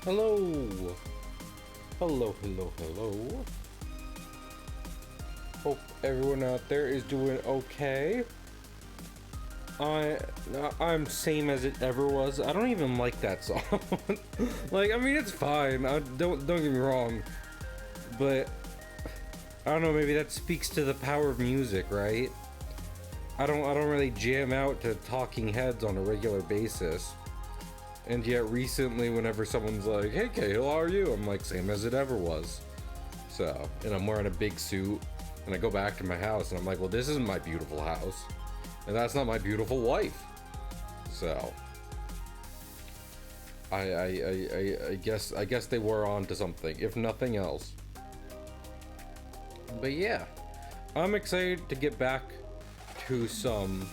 Hello! Hello, hello, hello. Hope everyone out there is doing okay. I'm same as it ever was. I don't even like that song. Like, I mean, it's fine. Don't get me wrong. But I don't know, maybe that speaks to the power of music, right? I don't really jam out to Talking Heads on a regular basis. And yet recently, whenever someone's like, "Hey Cahill, how are you?" I'm like, same as it ever was. So, and I'm wearing a big suit, and I go back to my house, and I'm like, well, this isn't my beautiful house, and that's not my beautiful wife. So, I guess they were on to something, if nothing else. But yeah, I'm excited to get back to some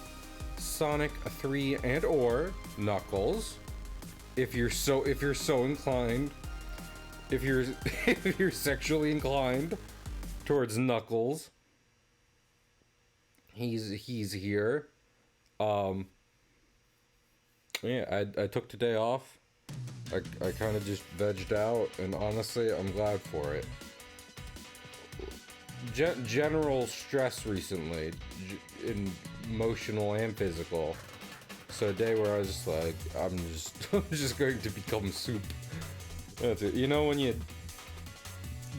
Sonic 3 and or Knuckles. If you're so inclined, if you're sexually inclined towards Knuckles, he's here. Yeah, I took today off. I kind of just vegged out, and honestly, I'm glad for it. General stress recently, emotional and physical. So a day where I was just like, I'm just going to become soup. That's it. You know when you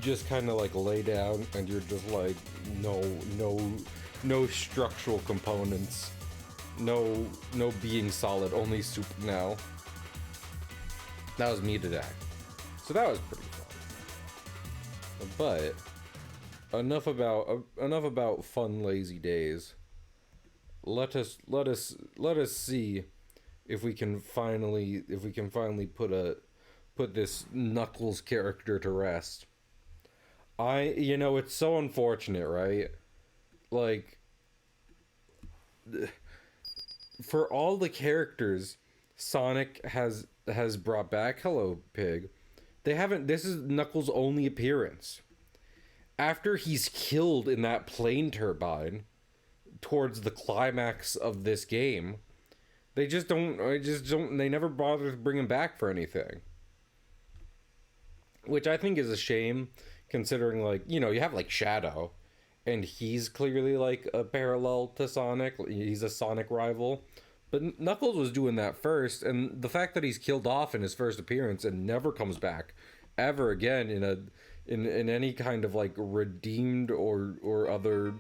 just kind of like lay down and you're just like, no structural components, no being solid, only soup now. That was me today. So that was pretty fun. But enough about fun lazy days. Let us see if we can finally put this Knuckles character to rest. It's so unfortunate, right? Like, for all the characters Sonic has brought back, hello Pig, this is Knuckles' only appearance. After he's killed in that plane turbine towards the climax of this game, they never bother to bring him back for anything. Which I think is a shame, considering, like, you have like Shadow, and he's clearly like a parallel to Sonic. He's a Sonic rival. But Knuckles was doing that first, and the fact that he's killed off in his first appearance and never comes back ever again in any kind of like redeemed or other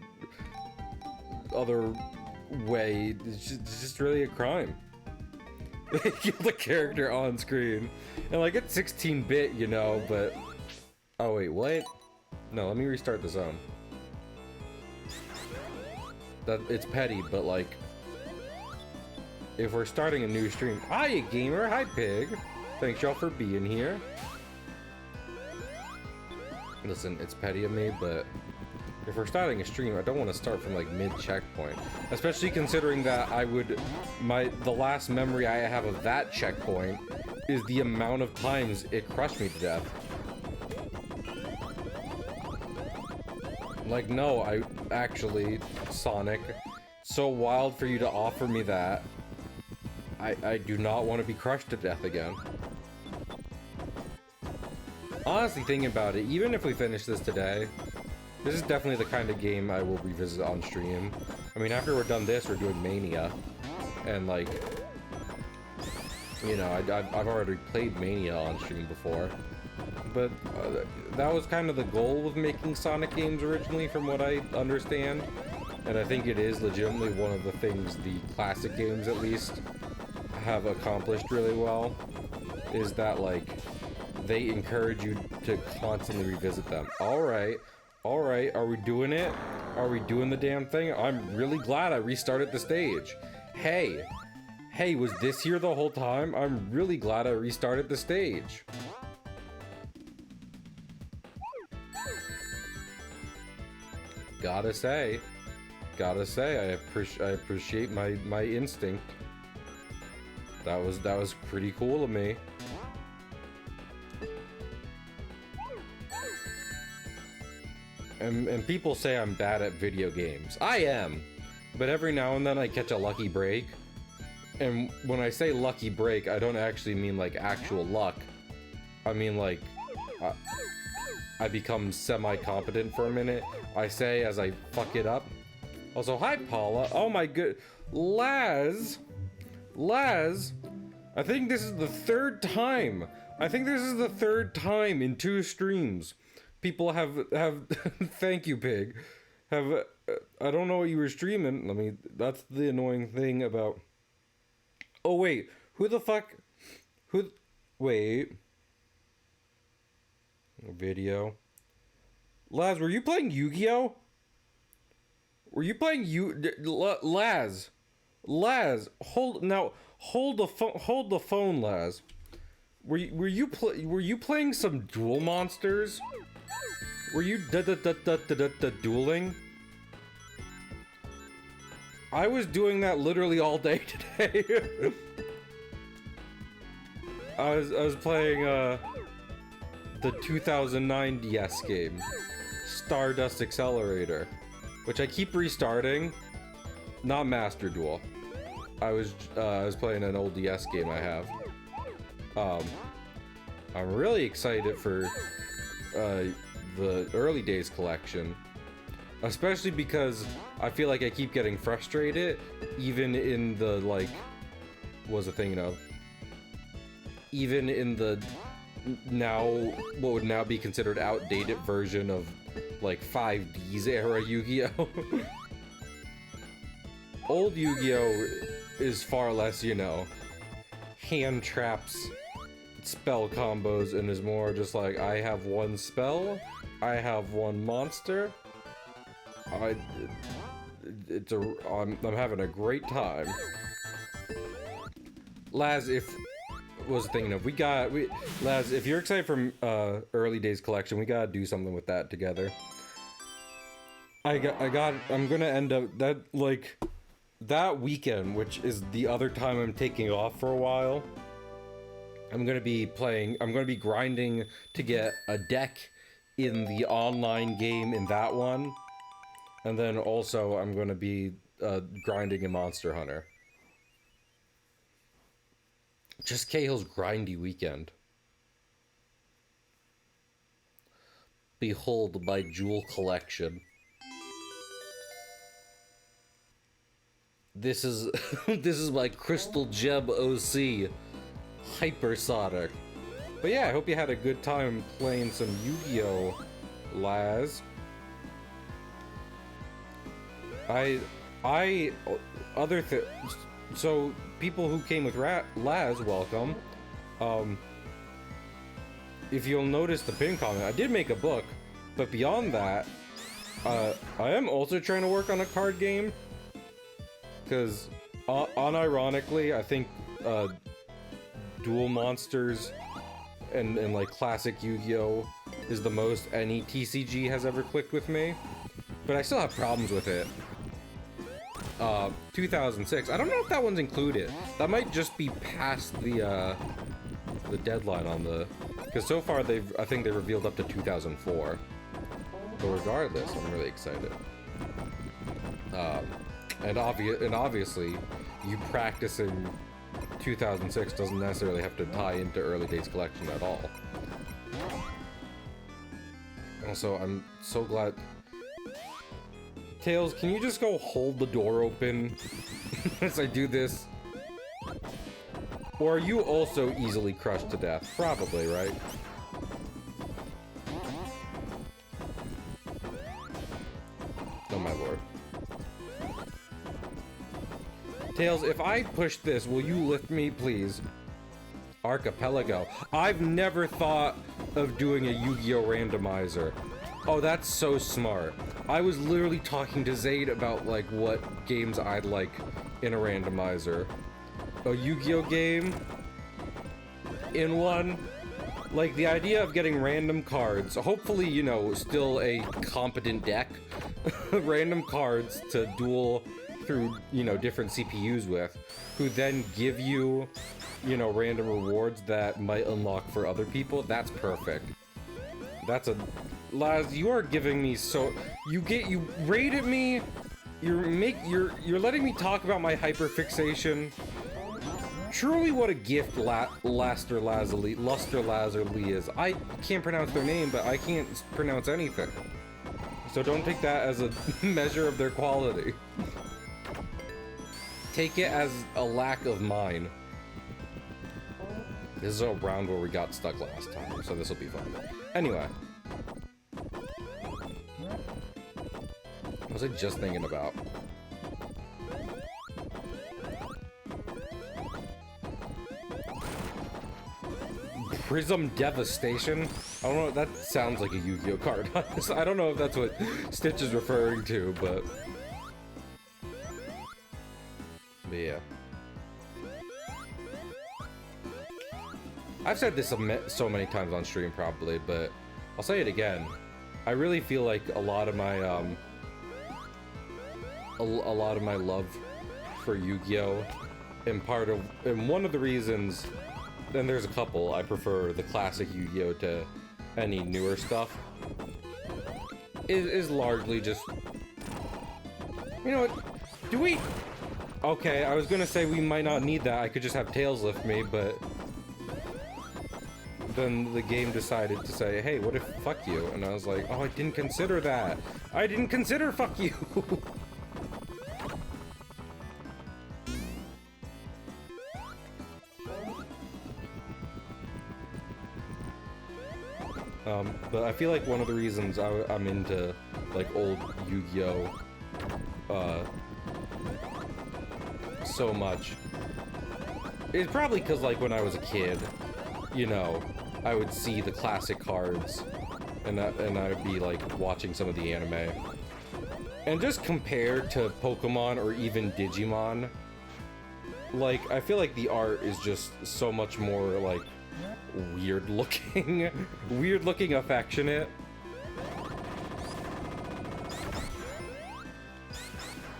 way, it's just really a crime. They kill the character on screen, and like it's 16-bit, but oh wait, what? No, let me restart the zone. That it's petty, but like, if we're starting a new stream, hi gamer, hi Pig, thanks y'all for being here. Listen, it's petty of me, but if we're starting a stream, I don't want to start from like mid-checkpoint. Especially considering that the last memory I have of that checkpoint is the amount of times it crushed me to death. Like, no, Sonic, so wild for you to offer me that. I do not want to be crushed to death again. Honestly, thinking about it, even if we finish this today, this is definitely the kind of game I will revisit on stream. I mean, after we're done this, we're doing Mania. And like, I've already played Mania on stream before. But that was kind of the goal with making Sonic games originally, from what I understand. And I think it is legitimately one of the things the classic games, at least, have accomplished really well. Is that, like, they encourage you to constantly revisit them. Alright, are we doing it? Are we doing the damn thing? I'm really glad I restarted the stage. Hey, was this here the whole time? I'm really glad I restarted the stage. Gotta say, I appreciate my instinct. That was pretty cool of me. And people say I'm bad at video games. I am. But every now and then I catch a lucky break. And when I say lucky break, I don't actually mean like actual luck. I mean, like, I become semi-competent for a minute. I say as I fuck it up. Also, hi, Paula. Oh my good... Laz, I think this is the third time. I think this is the third time in 2 streams. People have thank you, Pig. Have, I don't know what you were streaming. I mean, that's the annoying thing about... Oh, wait. Who the fuck... Wait. Video. Laz, were you playing Yu-Gi-Oh? Were you playing Laz, hold the phone, Laz. Were you playing some Duel Monsters? Were you dueling? I was doing that literally all day today. I was playing the 2009 DS game, Stardust Accelerator, which I keep restarting. Not Master Duel. I was playing an old DS game I have. I'm really excited for the early days collection, especially because I feel like I keep getting frustrated, even in the, like, what was I thinking of? Even in the now, what would now be considered outdated version of, like, 5D's era Yu-Gi-Oh! Old Yu-Gi-Oh! Is far less, you know, hand traps, spell combos, and is more just like, I have one spell, I have one monster, I'm having a great time. Laz, Laz, if you're excited for early days collection, we gotta do something with that together. I'm gonna end up that weekend, which is the other time I'm taking off for a while. I'm gonna be grinding to get a deck in the online game in that one. And then also I'm gonna be grinding in Monster Hunter. Just Cahill's grindy weekend. Behold my jewel collection. This is this is my Crystal Gem OC Hypersonic. But yeah, I hope you had a good time playing some Yu-Gi-Oh! Laz. So people who came with Laz, welcome. If you'll notice the pin comment, I did make a book, but beyond that, I am also trying to work on a card game. Because, unironically, I think Duel Monsters and like classic Yu-Gi-Oh! Is the most any TCG has ever clicked with me. But I still have problems with it. 2006. I don't know if that one's included. That might just be past the deadline on the... Because so far I think they revealed up to 2004. But regardless, I'm really excited. And obviously, you practicing 2006 doesn't necessarily have to tie into early days collection at all. Also, I'm so glad... Tails, can you just go hold the door open as I do this? Or are you also easily crushed to death? Probably, right? Oh my lord. Tails, if I push this, will you lift me, please? Archipelago. I've never thought of doing a Yu-Gi-Oh! Randomizer. Oh, that's so smart. I was literally talking to Zayd about, like, what games I'd like in a randomizer. A Yu-Gi-Oh! Game in one. Like, the idea of getting random cards, hopefully, you know, still a competent deck, random cards to duel through, you know, different CPUs with, who then give you, you know, random rewards that might unlock for other people. That's perfect. That's a... Laz, you are giving me so... You rated me... You're letting me talk about my hyperfixation. truly what a gift Luster Lazuli is. I can't pronounce their name, but I can't pronounce anything. So don't take that as a measure of their quality. Take it as a lack of mine. This is a round where we got stuck last time, so this will be fun. Anyway. What was I just thinking about? Prism Devastation? I don't know, that sounds like a Yu-Gi-Oh card. I don't know if that's what Stitch is referring to, but yeah. I've said this so many times on stream probably, but I'll say it again. I really feel like a lot of my love for Yu-Gi-Oh! And one of the reasons, and there's a couple, I prefer the classic Yu-Gi-Oh! To any newer stuff, is largely just, you know what, do we, okay, I was gonna say we might not need that, I could just have Tails lift me, but then the game decided to say, hey, what if fuck you? And I was like, oh, I didn't consider that. I didn't consider fuck you. But I feel like one of the reasons I'm into like old Yu-Gi-Oh! So much is probably because like when I was a kid, you know, I would see the classic cards and I would be like watching some of the anime. And just compared to Pokemon or even Digimon, like I feel like the art is just so much more like weird looking, affectionate.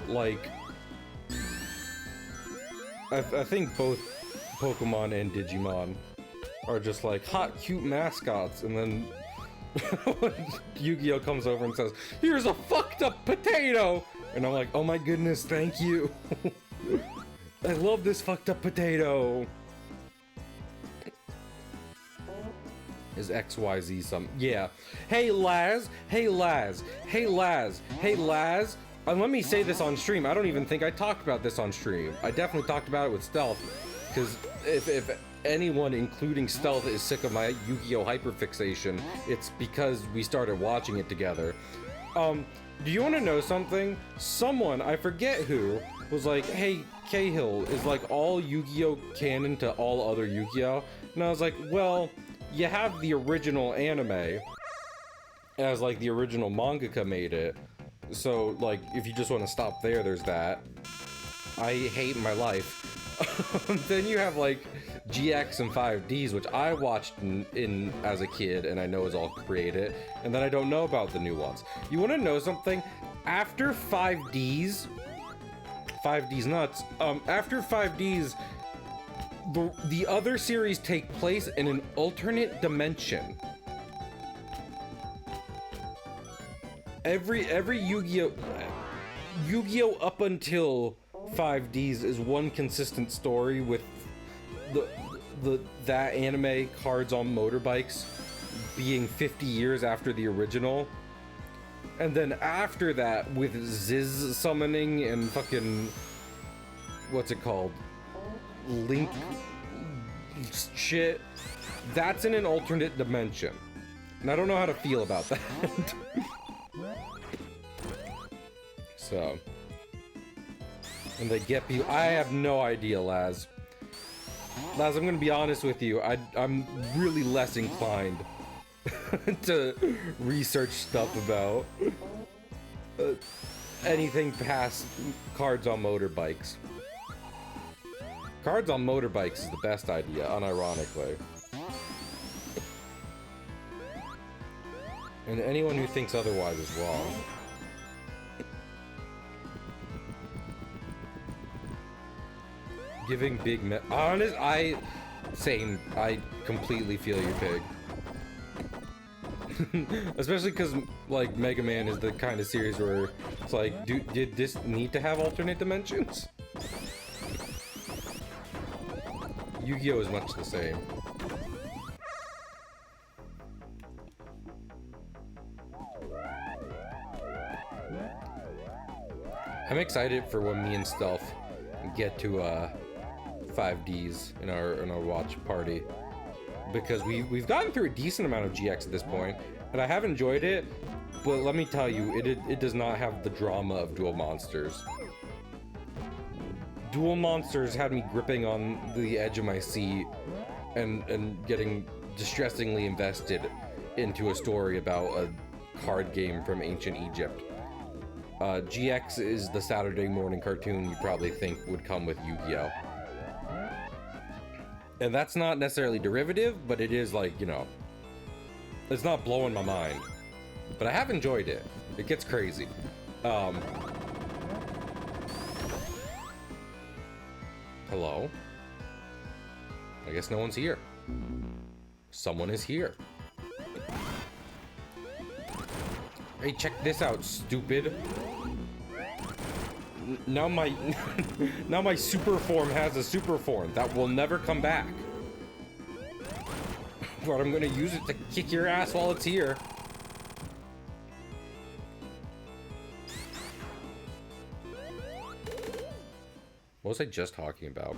Like, I think both Pokemon and Digimon are just like hot, cute mascots, and then Yu-Gi-Oh comes over and says, "Here's a fucked up potato," and I'm like, "Oh my goodness, thank you." I love this fucked up potato. Is XYZ some? Yeah. Hey Laz. Hey Laz. Hey Laz. Hey Laz. Let me say this on stream. I don't even think I talked about this on stream. I definitely talked about it with Stealth, because if anyone, including Stealth, is sick of my Yu-Gi-Oh hyperfixation, it's because we started watching it together. Do you want to know something? Someone, I forget who, was like, "Hey, Cahill, is like all Yu-Gi-Oh canon to all other Yu-Gi-Oh?" And I was like, well, you have the original anime, as like the original mangaka made it. So like, if you just want to stop there, there's that. I hate my life. Then you have like GX and 5Ds, which I watched in as a kid and I know is all created, and then I don't know about the new ones. You want to know something? After 5Ds nuts, after 5Ds, the other series take place in an alternate dimension. Every Yu-Gi-Oh up until 5Ds is one consistent story, with that anime Cards on Motorbikes being 50 years after the original. And then after that, with Ziz summoning and fucking, what's it called? Link shit. That's in an alternate dimension. And I don't know how to feel about that. So, and they get people. I have no idea, Laz. Laz, I'm gonna be honest with you. I'm really less inclined to research stuff about anything past Cards on Motorbikes. Cards on Motorbikes is the best idea, unironically. And anyone who thinks otherwise is wrong. Giving big honest, I completely feel you, Pig. Especially because like Mega Man is the kind of series where it's like, did this need to have alternate dimensions? Yu-Gi-Oh is much the same. I'm excited for when me and Stealth get to 5Ds in our watch party, because we've gotten through a decent amount of GX at this point, and I have enjoyed it. But let me tell you, it does not have the drama of Duel Monsters. Duel Monsters had me gripping on the edge of my seat and getting distressingly invested into a story about a card game from ancient Egypt. GX is the Saturday morning cartoon you probably think would come with Yu-Gi-Oh! And that's not necessarily derivative, but it is like, you know, it's not blowing my mind. But I have enjoyed it. It gets crazy. Hello? I guess no one's here. Someone is here. Hey, check this out, stupid. Now my now my super form has a super form that will never come back. But I'm gonna use it to kick your ass while it's here. What was I just talking about?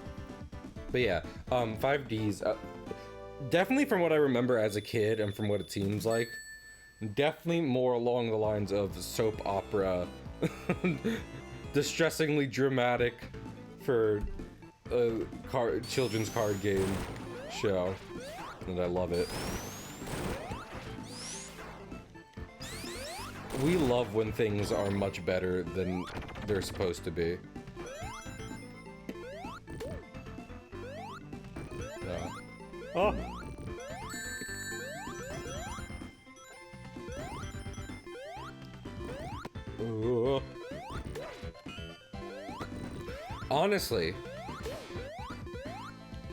But yeah, 5Ds, definitely from what I remember as a kid and from what it seems like, definitely more along the lines of soap opera, distressingly dramatic for a children's card game show, and I love it. We love when things are much better than they're supposed to be. Oh. Ooh. Honestly,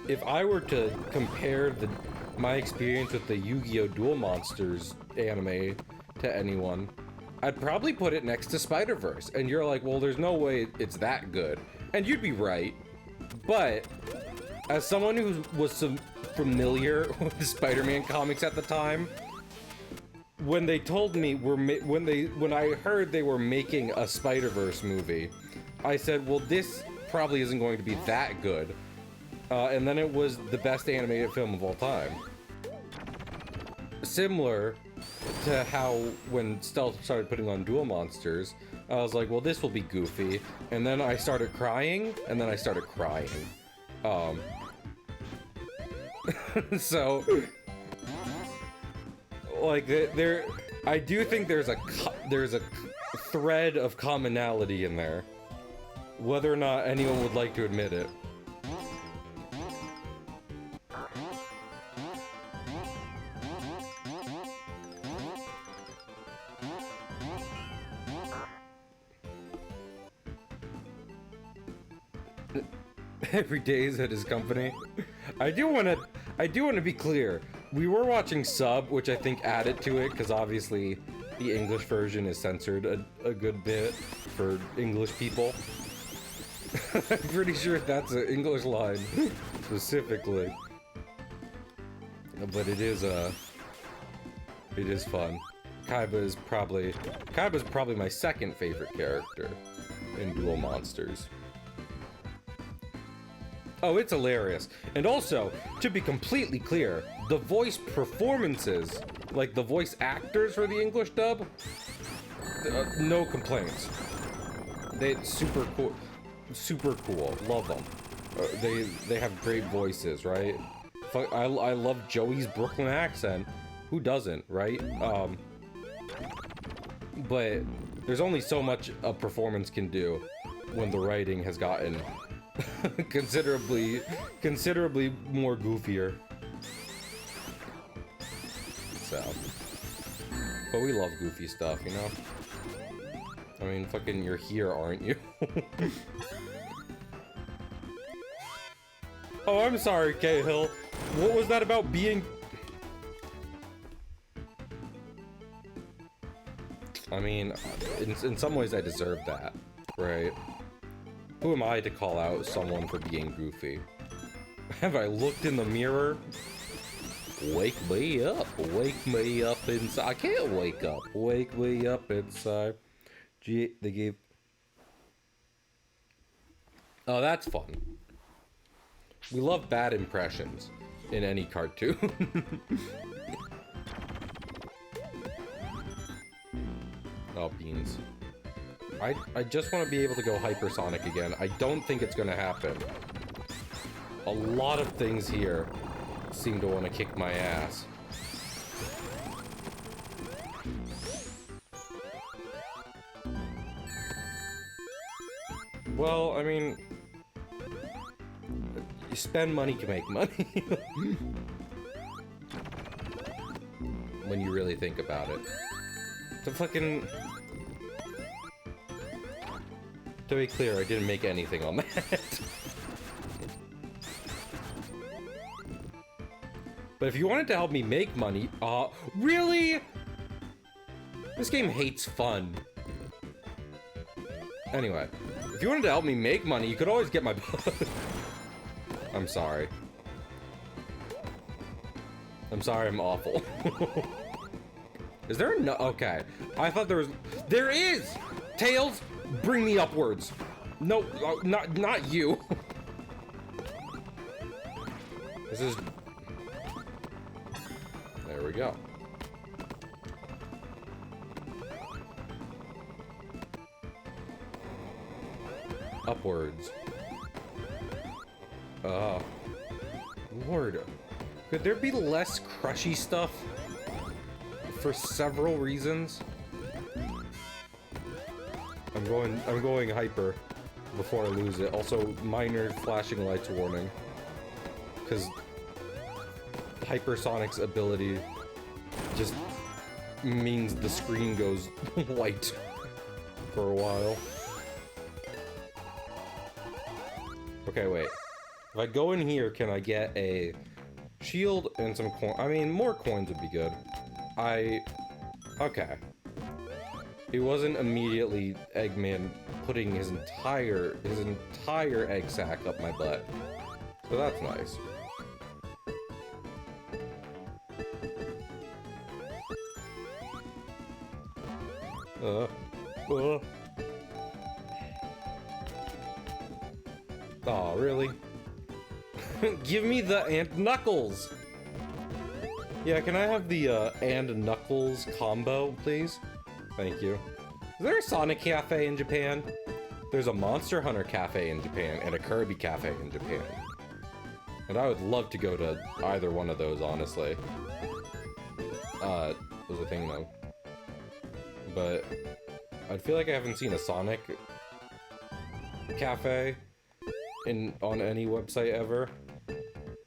if I were to compare my experience with the Yu-Gi-Oh! Duel Monsters anime to anyone, I'd probably put it next to Spider-Verse. And you're like, well, there's no way it's that good. And you'd be right. But as someone who was familiar with the Spider-Man comics at the time, when they told me when I heard they were making a Spider-Verse movie, I said, well, this probably isn't going to be that good. And then it was the best animated film of all time. Similar to how when Stealth started putting on Duel Monsters, I was like, well, this will be goofy. And then I started crying, and then I started crying. So, like, I do think there's a thread of commonality in there, whether or not anyone would like to admit it. Every day is at his company. I do want to be clear. We were watching sub, which I think added to it, because obviously the English version is censored a good bit for English people. I'm pretty sure that's an English line specifically. But it is fun. Kaiba's probably my second favorite character in Duel Monsters. Oh, it's hilarious. And also, to be completely clear, the voice performances, like the voice actors for the English dub, no complaints. Super cool, love them. They have great voices, right? I love Joey's Brooklyn accent. Who doesn't, right? But there's only so much a performance can do when the writing has gotten considerably more goofier. So, but we love goofy stuff, you know? I mean, fucking you're here, aren't you? Oh, I'm sorry, Cahill. What was that about being... I mean, in some ways I deserve that, right? Who am I to call out someone for being goofy? Have I looked in the mirror? Wake me up inside. I can't wake up. Wake me up inside. Gee, they gave... Oh, that's fun. We love bad impressions in any cartoon. Oh, beans. I just want to be able to go hypersonic again. I don't think it's gonna happen. A lot of things here seem to want to kick my ass. Well, I mean, you spend money to make money. When you really think about it. The fucking... To be clear, I didn't make anything on that. But if you wanted to help me make money, really? This game hates fun. Anyway, if you wanted to help me make money, you could always get my... I'm sorry. I'm sorry, I'm awful. Is there no... Okay. I thought there was... There is! Tails, bring me upwards. No, not you. This is... There we go. Upwards. Lord. Could there be less crushy stuff? For several reasons. I'm going hyper before I lose it. Also, minor flashing lights warning. Because Hypersonic's ability just means the screen goes white for a while. Okay, wait. If I go in here, can I get a shield and some coin? I mean, more coins would be good. Okay. It wasn't immediately Eggman putting his entire egg sack up my butt. So that's nice. Oh, really? Give me the Ant Knuckles! Yeah, can I have the and Knuckles combo, please? Thank you. Is there a Sonic Cafe in Japan? There's a Monster Hunter Cafe in Japan and a Kirby Cafe in Japan. And I would love to go to either one of those, honestly. Was a thing though. But I feel like I haven't seen a Sonic Cafe on any website ever.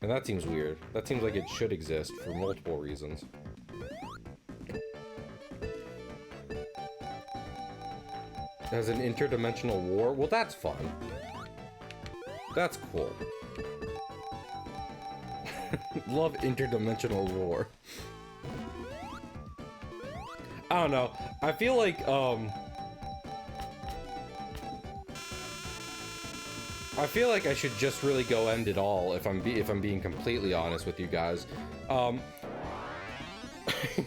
And that seems weird. That seems like it should exist for multiple reasons. As an interdimensional war? Well, that's fun. That's cool. Love interdimensional war. I don't know. I feel like, I should just really go end it all if I'm being completely honest with you guys. I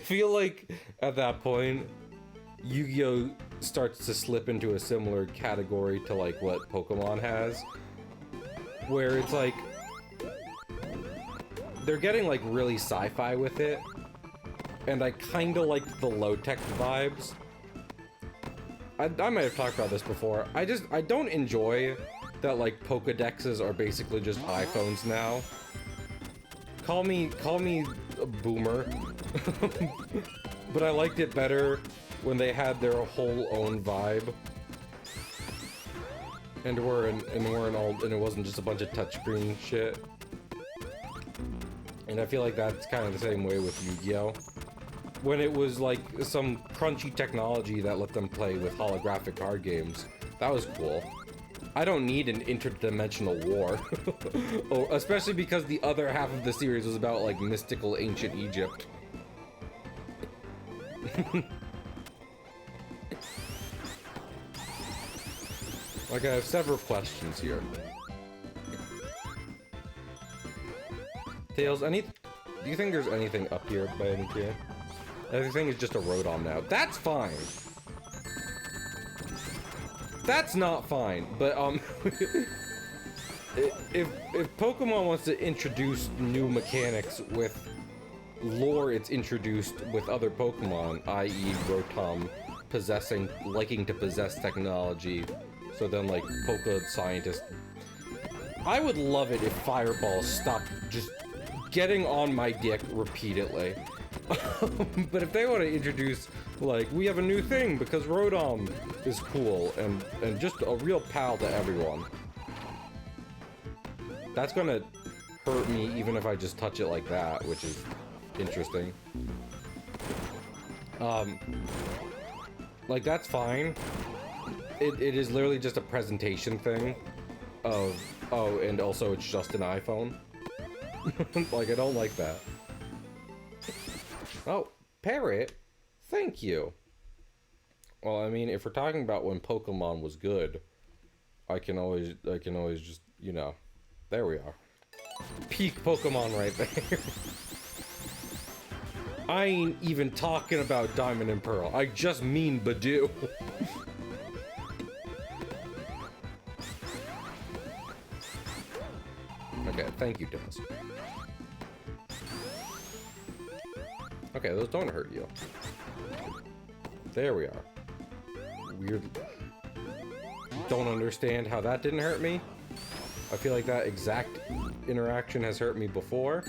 feel like at that point, Yu-Gi-Oh! Starts to slip into a similar category to like what Pokemon has, where it's like they're getting like really sci-fi with it, and I kind of like the low-tech vibes. I might have talked about this before. I don't enjoy that like Pokedexes are basically just iPhones now. Call me a boomer, but I liked it better when they had their whole own vibe, and it wasn't just a bunch of touchscreen shit. And I feel like that's kind of the same way with Yu-Gi-Oh! When it was like some crunchy technology that let them play with holographic card games, that was cool. I don't need an interdimensional war. Oh, especially because the other half of the series was about like mystical ancient Egypt. Like, I have several questions here. Tails, do you think there's anything up here by any chance? Everything is just a Rotom now. That's fine. That's not fine, but if Pokemon wants to introduce new mechanics with lore it's introduced with other Pokemon, i.e. Rotom liking to possess technology, so then like Poke scientists, I would love it if Fireball stopped just getting on my dick repeatedly. But if they want to introduce, like, we have a new thing because Rotom is cool and just a real pal to everyone, that's gonna hurt me even if I just touch it like that, which is interesting. Like, that's fine. It is literally just a presentation thing of, oh, and also it's just an iPhone. Like, I don't like that. Oh, Parrot, thank you. Well, I mean, if we're talking about when Pokemon was good, I can always just, you know, there we are. Peak Pokemon right there. I ain't even talking about Diamond and Pearl. I just mean Badoo. Okay, thank you, Dennis. Okay, those don't hurt you. There we are. Weird. Don't understand how that didn't hurt me. I feel like that exact interaction has hurt me before.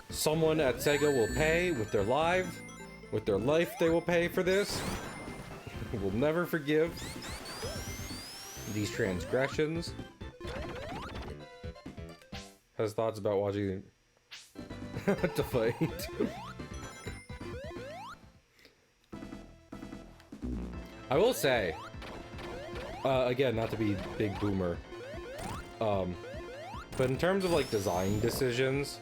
Someone at Sega will pay with their life they will pay for this. Will never forgive these transgressions. Has thoughts about watching to fight. I will say, again, not to be big boomer, but in terms of like design decisions,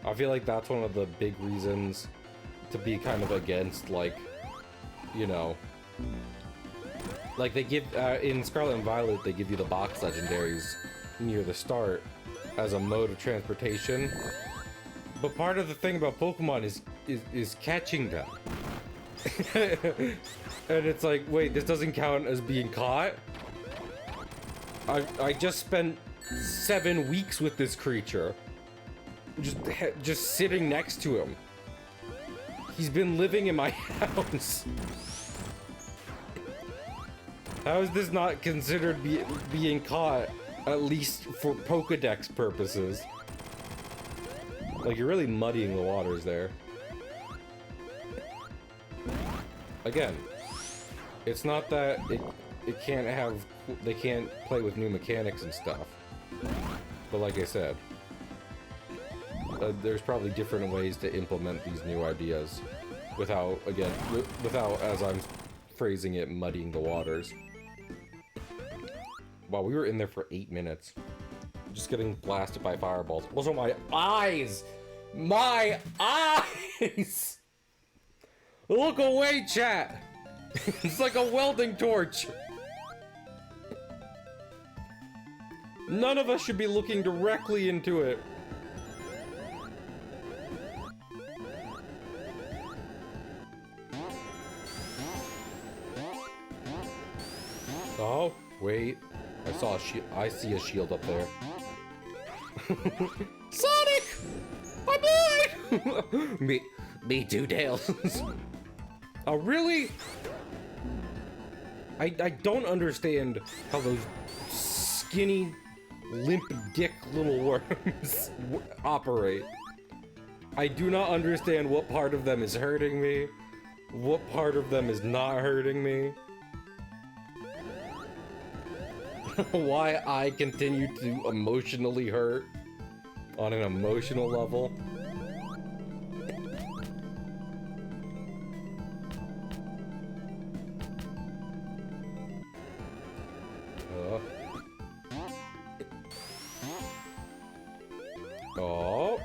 I feel like that's one of the big reasons to be kind of against, like, you know, like they give, in Scarlet and Violet, they give you the box legendaries near the start as a mode of transportation. But part of the thing about Pokemon is catching them. And it's like, wait, this doesn't count as being caught? I just spent 7 weeks with this creature. Just sitting next to him. He's been living in my house. How is this not considered being caught, at least for Pokedex purposes? Like, you're really muddying the waters there. Again, it's not that it can't have, they can't play with new mechanics and stuff. But like I said, there's probably different ways to implement these new ideas without, again, without, as I'm phrasing it, muddying the waters. Wow, we were in there for 8 minutes. Just getting blasted by fireballs. Also, my eyes! My eyes! Look away, chat! It's like a welding torch! None of us should be looking directly into it. Oh, wait. I see a shield up there. Sonic! I'm blind! me too, Tails. Oh, really? I don't understand how those skinny, limp dick little worms operate. I do not understand what part of them is hurting me, what part of them is not hurting me. Why I continue to emotionally hurt on an emotional level. Oh,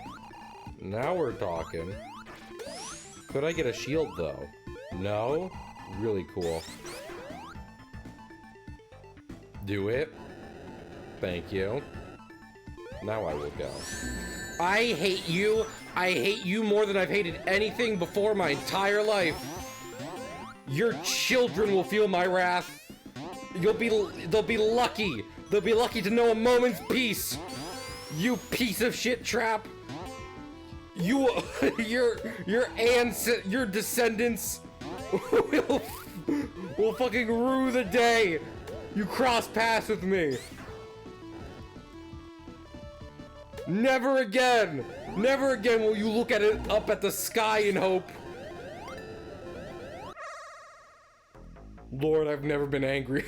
now we're talking. Could I get a shield though? No? Really cool. Do it. Thank you. Now I will go. I hate you. I hate you more than I've hated anything before my entire life. Your children will feel my wrath. They'll be lucky. They'll be lucky to know a moment's peace. You piece of shit trap. You, your descendants will fucking rue the day you cross paths with me. Never again will you look at it up at the sky in hope. Lord, I've never been angrier.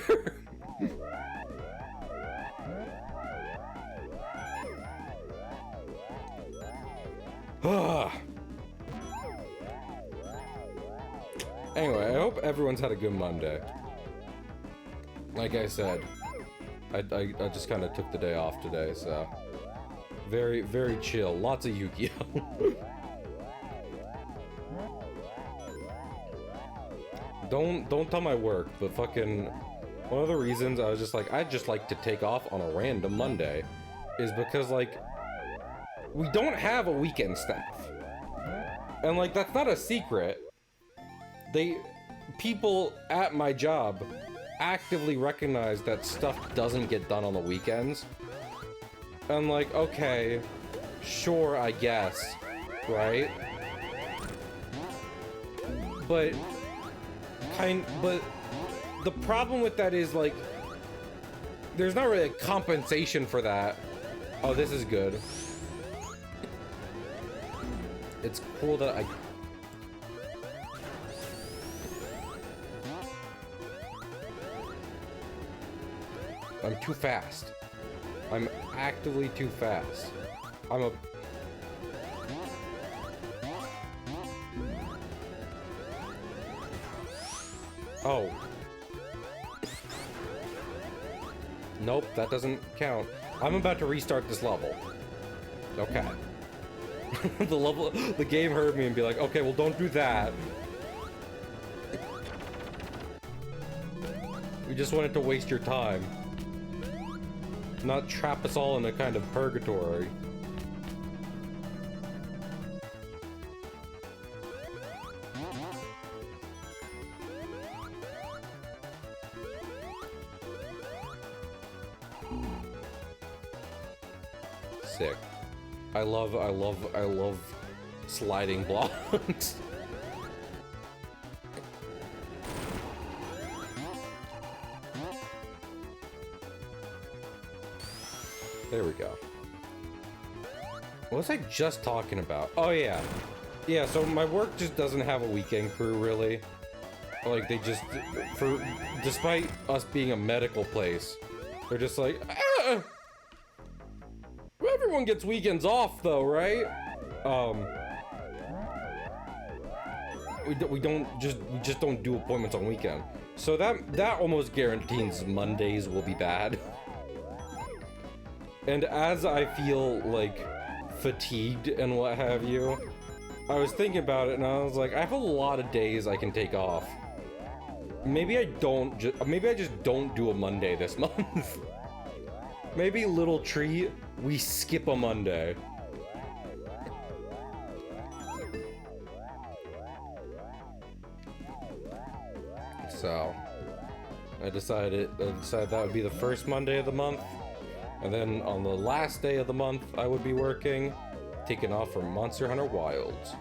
Anyway, I hope everyone's had a good Monday. Like I said, I just kind of took the day off today, so very, very chill. Lots of Yu-Gi-Oh. Don't tell my work, but fucking one of the reasons I was just like, I'd just like to take off on a random Monday is because, like, we don't have a weekend staff. And, like, that's not a secret. People at my job actively recognize that stuff doesn't get done on the weekends. I'm like, okay, sure, I guess, right? But the problem with that is, like, there's not really a compensation for that. Oh, this is good. It's cool that I'm too fast. I'm actively too fast. Oh. Nope, that doesn't count. I'm about to restart this level. Okay. The game heard me and be like, okay, well, don't do that. We just wanted to waste your time. Not trap us all in a kind of purgatory. Sick. I love sliding blocks. There we go. What was I just talking about? Oh yeah. Yeah, so my work just doesn't have a weekend crew really. Like they just, despite us being a medical place, they're just like, ah! Everyone gets weekends off though, right? We just don't do appointments on weekend. So that almost guarantees Mondays will be bad. And as I feel like fatigued and what have you, I was thinking about it and I was like, I have a lot of days I can take off. Maybe I just don't do a Monday this month. Maybe little treat, we skip a Monday. So I decided that would be the first Monday of the month. And then on the last day of the month, I would be working, taking off from Monster Hunter Wilds.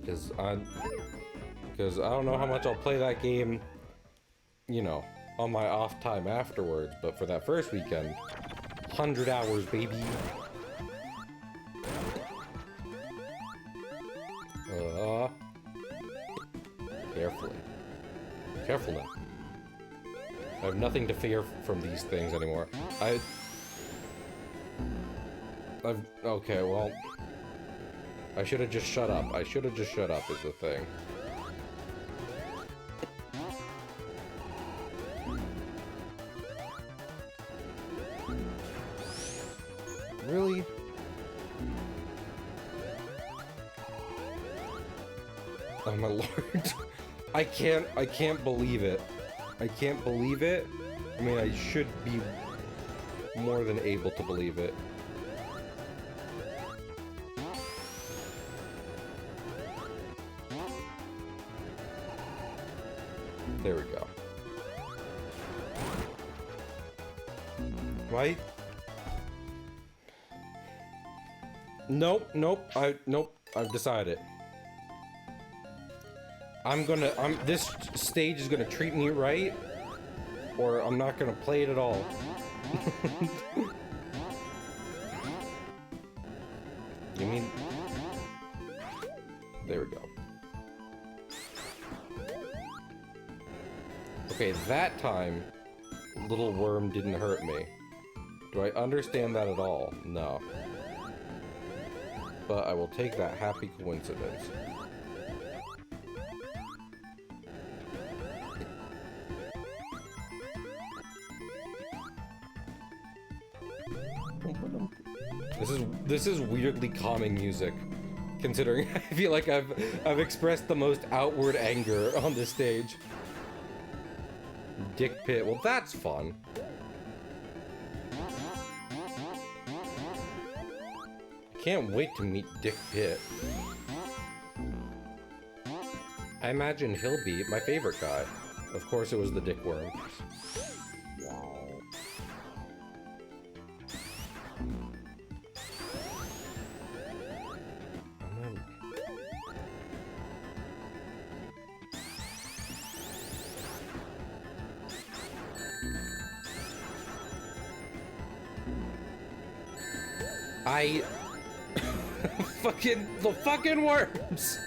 Because I don't know how much I'll play that game, you know, on my off time afterwards. But for that first weekend, 100 hours, baby. Careful now. I have nothing to fear from these things anymore. Okay, well, I should have just shut up. I should have just shut up is the thing. Really? Oh my lord. I can't believe it. I can't believe it. I mean, I should be more than able to believe it. There we go. Right? Nope, nope, I've decided. This stage is gonna treat me right, or I'm not gonna play it at all. You mean... There we go. Okay, that time, little worm didn't hurt me. Do I understand that at all? No. But I will take that happy coincidence. This is weirdly calming music, considering I feel like I've expressed the most outward anger on this stage. Dick Pit. Well, that's fun. Can't wait to meet Dick Pit. I imagine he'll be my favorite guy. Of course, it was the Dick Worm. The fucking worms!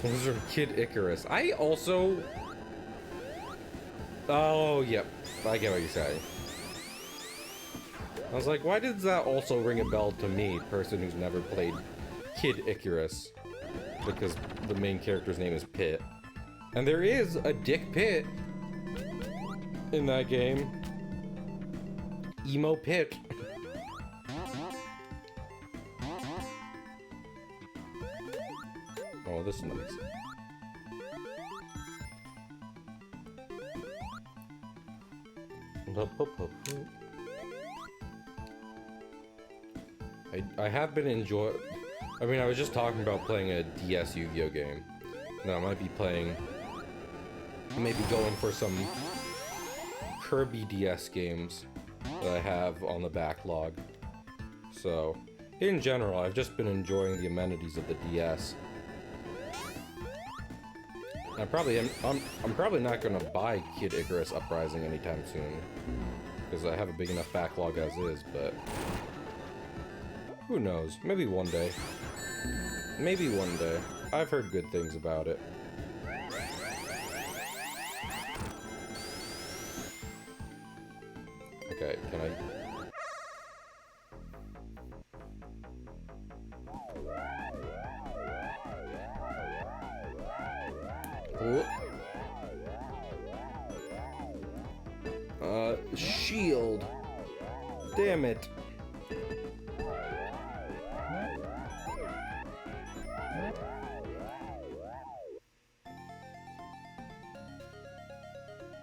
Those are Kid Icarus. I also... Oh, yep. I get what you're saying. I was like, why does that also ring a bell to me, person who's never played Kid Icarus? Because the main character's name is Pit. And there is a Dick Pit in that game. Emo Pit. Oh, this is nice. I have been enjoying... I mean, I was just talking about playing a DS Yu-Gi-Oh game. Now I might be playing... Maybe going for some Kirby DS games that I have on the backlog. So, in general, I've just been enjoying the amenities of the DS. I'm probably not gonna buy Kid Icarus Uprising anytime soon, because I have a big enough backlog as is, but who knows? Maybe one day. Maybe one day. I've heard good things about it. Okay, can I... Shield. Damn it.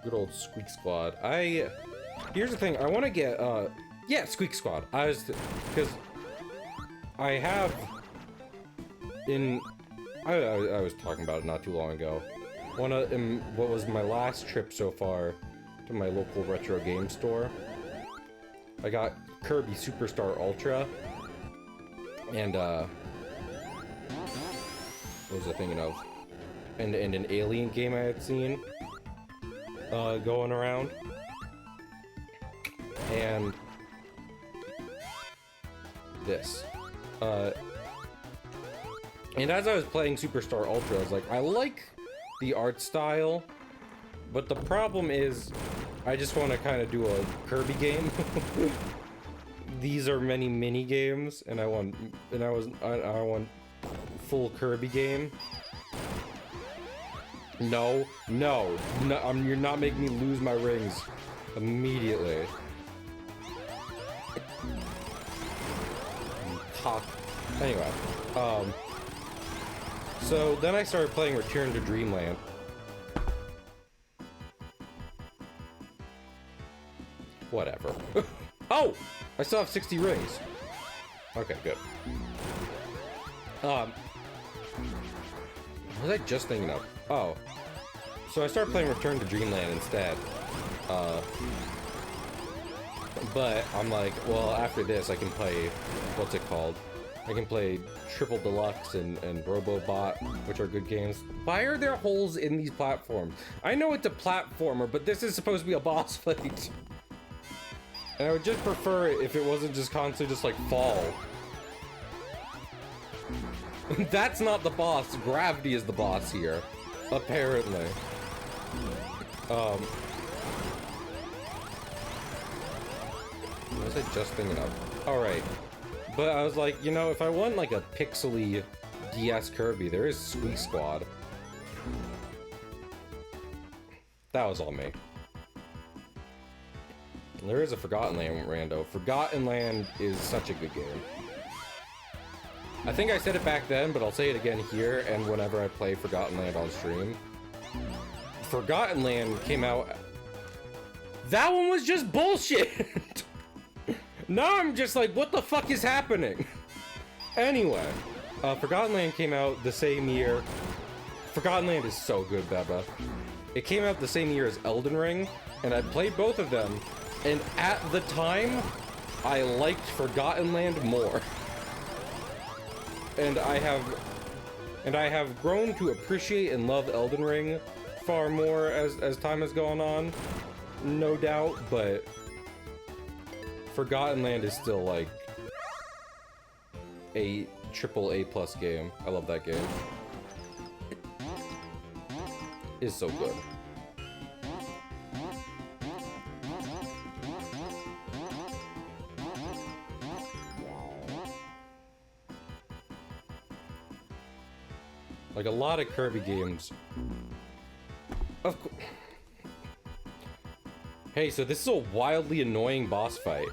Good old Squeak Squad. Here's the thing, I want to get, yeah, Squeak Squad. Because I have, I was talking about it not too long ago. What was my last trip so far to my local retro game store, I got Kirby Superstar Ultra, and, what was I thinking of? And an Alien game I had seen, going around. And this. And as I was playing Superstar Ultra, I was like, I like the art style, but the problem is, I just want to kind of do a Kirby game. These are many mini games, and I want full Kirby game. No, you're not making me lose my rings immediately. Hedgehog. Anyway, so then I started playing Return to Dreamland. Whatever. Oh! I still have 60 rings. Okay, good. What was I just thinking of? Oh. So I started playing Return to Dreamland instead. But I'm like, well, after this I can play, what's it called? I can play Triple Deluxe and Robobot, which are good games. Why are there holes in these platforms? I know it's a platformer, but this is supposed to be a boss fight. And I would just prefer it if it wasn't just constantly just like fall. That's not the boss. Gravity is the boss here, apparently. What was I just thinking of? Alright. But I was like, you know, if I want like a pixely DS Kirby, there is Squeak Squad. That was all me. There is a Forgotten Land rando. Forgotten Land is such a good game. I think I said it back then, but I'll say it again here and whenever I play Forgotten Land on stream. Forgotten Land came out... That one was just bullshit! Now I'm just like, what the fuck is happening? Anyway, Forgotten Land came out the same year. Forgotten Land is so good, Beba. It came out the same year as Elden Ring, and I played both of them, and at the time, I liked Forgotten Land more. And I have grown to appreciate and love Elden Ring far more as time has gone on, no doubt, but Forgotten Land is still like a triple A+ game. I love that game. It's so good. Like a lot of Kirby games. Of course. Hey, so this is a wildly annoying boss fight.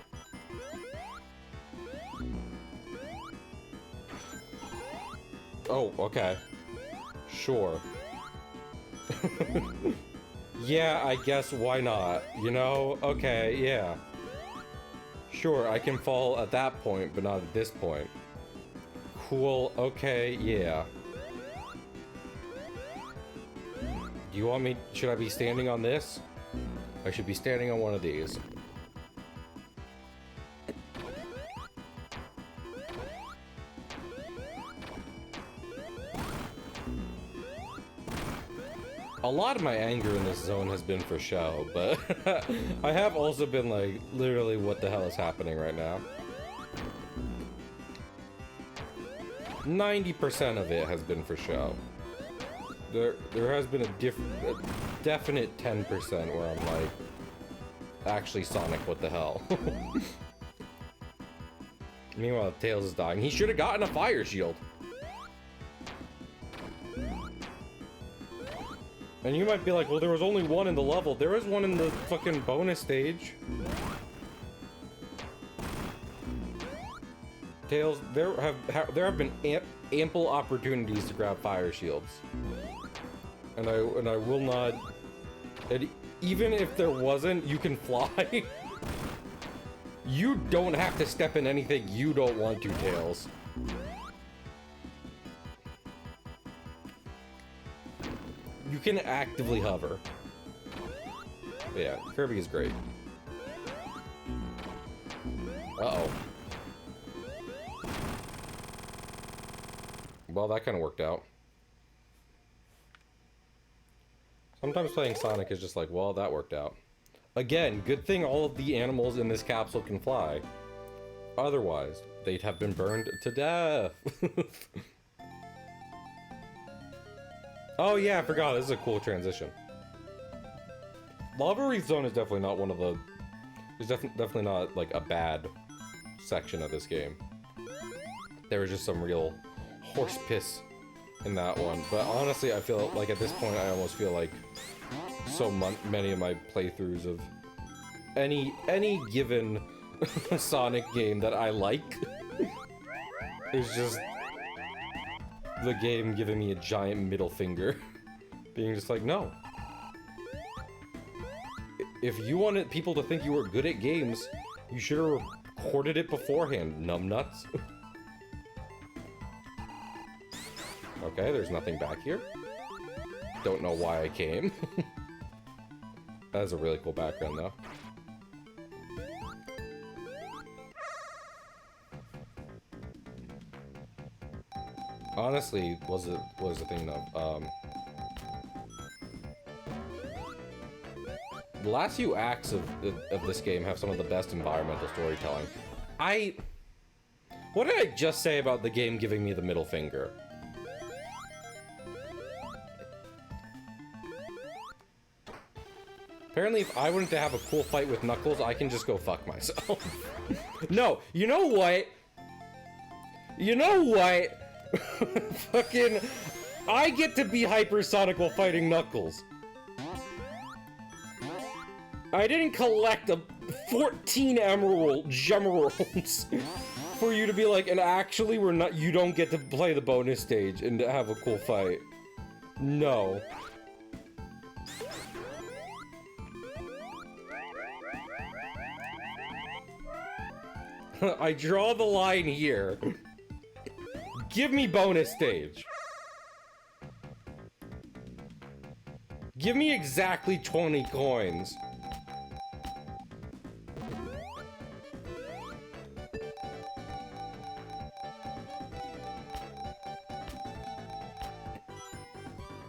Oh, okay. Sure. Yeah, I guess why not? You know? Okay, yeah. Sure, I can fall at that point, but not at this point. Cool, okay, yeah. Do you want me... Should I be standing on this? I should be standing on one of these. A lot of my anger in this zone has been for show, but I have also been like, literally, what the hell is happening right now? 90% of it has been for show. There has been a definite 10% where I'm like, actually, Sonic, what the hell? Meanwhile, Tails is dying. He should have gotten a fire shield. And you might be like, well, there was only one in the level. There was one in the fucking bonus stage. Tails, there have been ample opportunities to grab fire shields. And I will not... And even if there wasn't, you can fly. You don't have to step in anything you don't want to, Tails. You can actively hover. But yeah, Kirby is great. Uh-oh. Well, that kind of worked out. Sometimes playing Sonic is just like, well, that worked out. Again, good thing all of the animals in this capsule can fly. Otherwise, they'd have been burned to death. Oh yeah, I forgot. This is a cool transition. Lava Wreath Zone is definitely not one of the... It's definitely not, like, a bad section of this game. There was just some real horse piss in that one. But honestly, I feel like at this point, I almost feel like so many of my playthroughs of any given Sonic game that I like is just the game giving me a giant middle finger. Being just like, no. If you wanted people to think you were good at games, you should have recorded it beforehand, numbnuts. Okay, there's nothing back here. Don't know why I came. That is a really cool background, though. Honestly, was the thing though. The last few acts of this game have some of the best environmental storytelling. What did I just say about the game giving me the middle finger? Apparently, if I wanted to have a cool fight with Knuckles, I can just go fuck myself. No, you know what? You know what? Fucking, I get to be hypersonic while fighting Knuckles. I didn't collect 14 gemeralds for you to be like, and actually you don't get to play the bonus stage and to have a cool fight. No. I draw the line here. Give me bonus stage. Give me exactly 20 coins.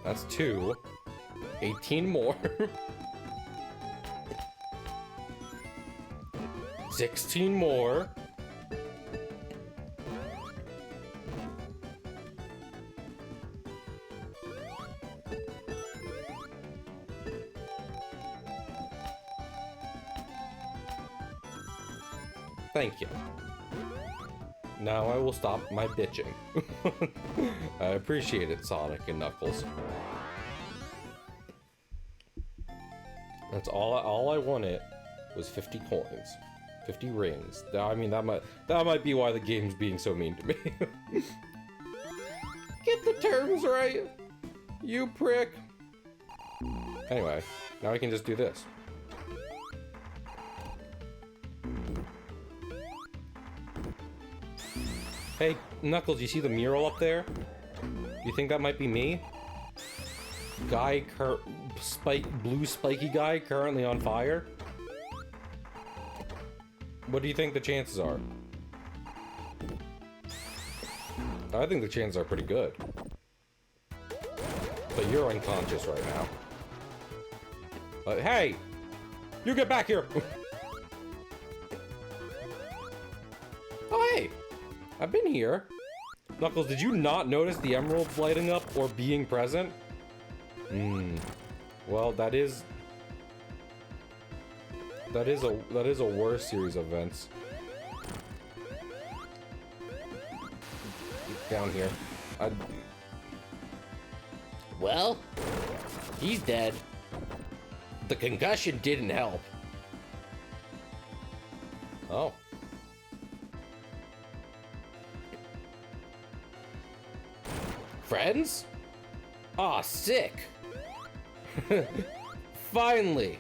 That's 2. 18 more. 16 more. Thank you. Now I will stop my bitching. I appreciate it, Sonic and Knuckles. That's all I wanted was 50 coins. 50 rings. I mean, that might be why the game's being so mean to me. Get the terms right, you prick. Anyway, now I can just do this. Hey, Knuckles, you see the mural up there? You think that might be me? Guy, blue spiky guy currently on fire? What do you think the chances are? I think the chances are pretty good. But you're unconscious right now. Hey! You get back here! Oh, hey! I've been here. Knuckles, did you not notice the emeralds lighting up or being present? Well, that is a worse series of events. Down here. Well, he's dead. The concussion didn't help. Oh. Friends? Aw, sick. Finally,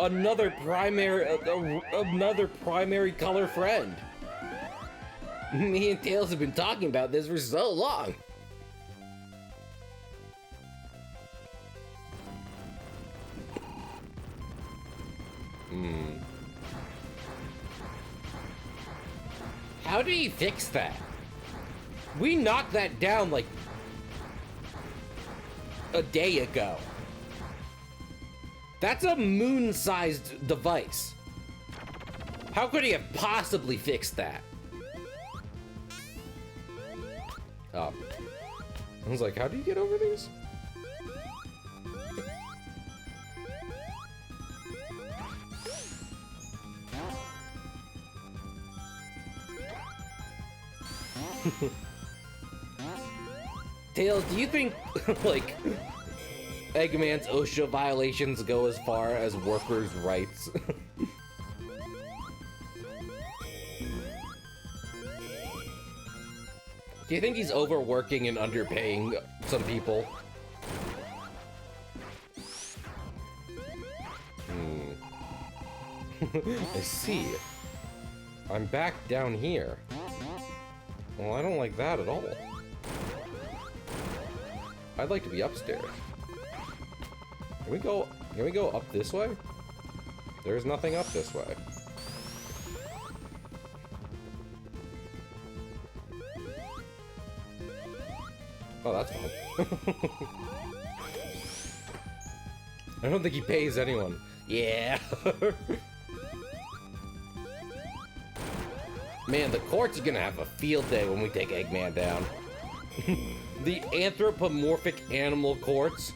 another primary color friend. Me and Tails have been talking about this for so long. How did he fix that? We knocked that down like a day ago. That's a moon-sized device. How could he have possibly fixed that? Oh. I was like, how do you get over these? Tails, do you think, like, Eggman's OSHA violations go as far as workers' rights? Do you think he's overworking and underpaying some people? I see. I'm back down here. Well, I don't like that at all. I'd like to be upstairs. Can we go up this way? There's nothing up this way. Oh, that's fine. I don't think he pays anyone. Yeah. Man, the court's gonna have a field day when we take Eggman down. The Anthropomorphic Animal Courts,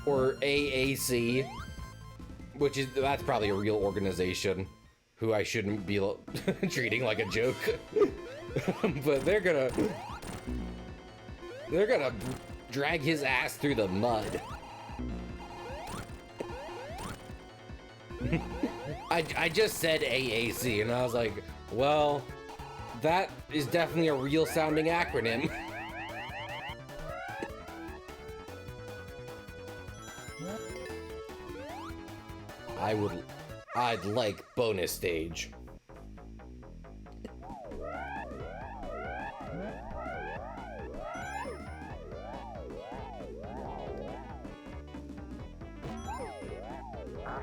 or AAC, that's probably a real organization who I shouldn't be treating like a joke. But they're gonna drag his ass through the mud. I just said AAC and I was like, well, that is definitely a real sounding acronym. I'd like bonus stage.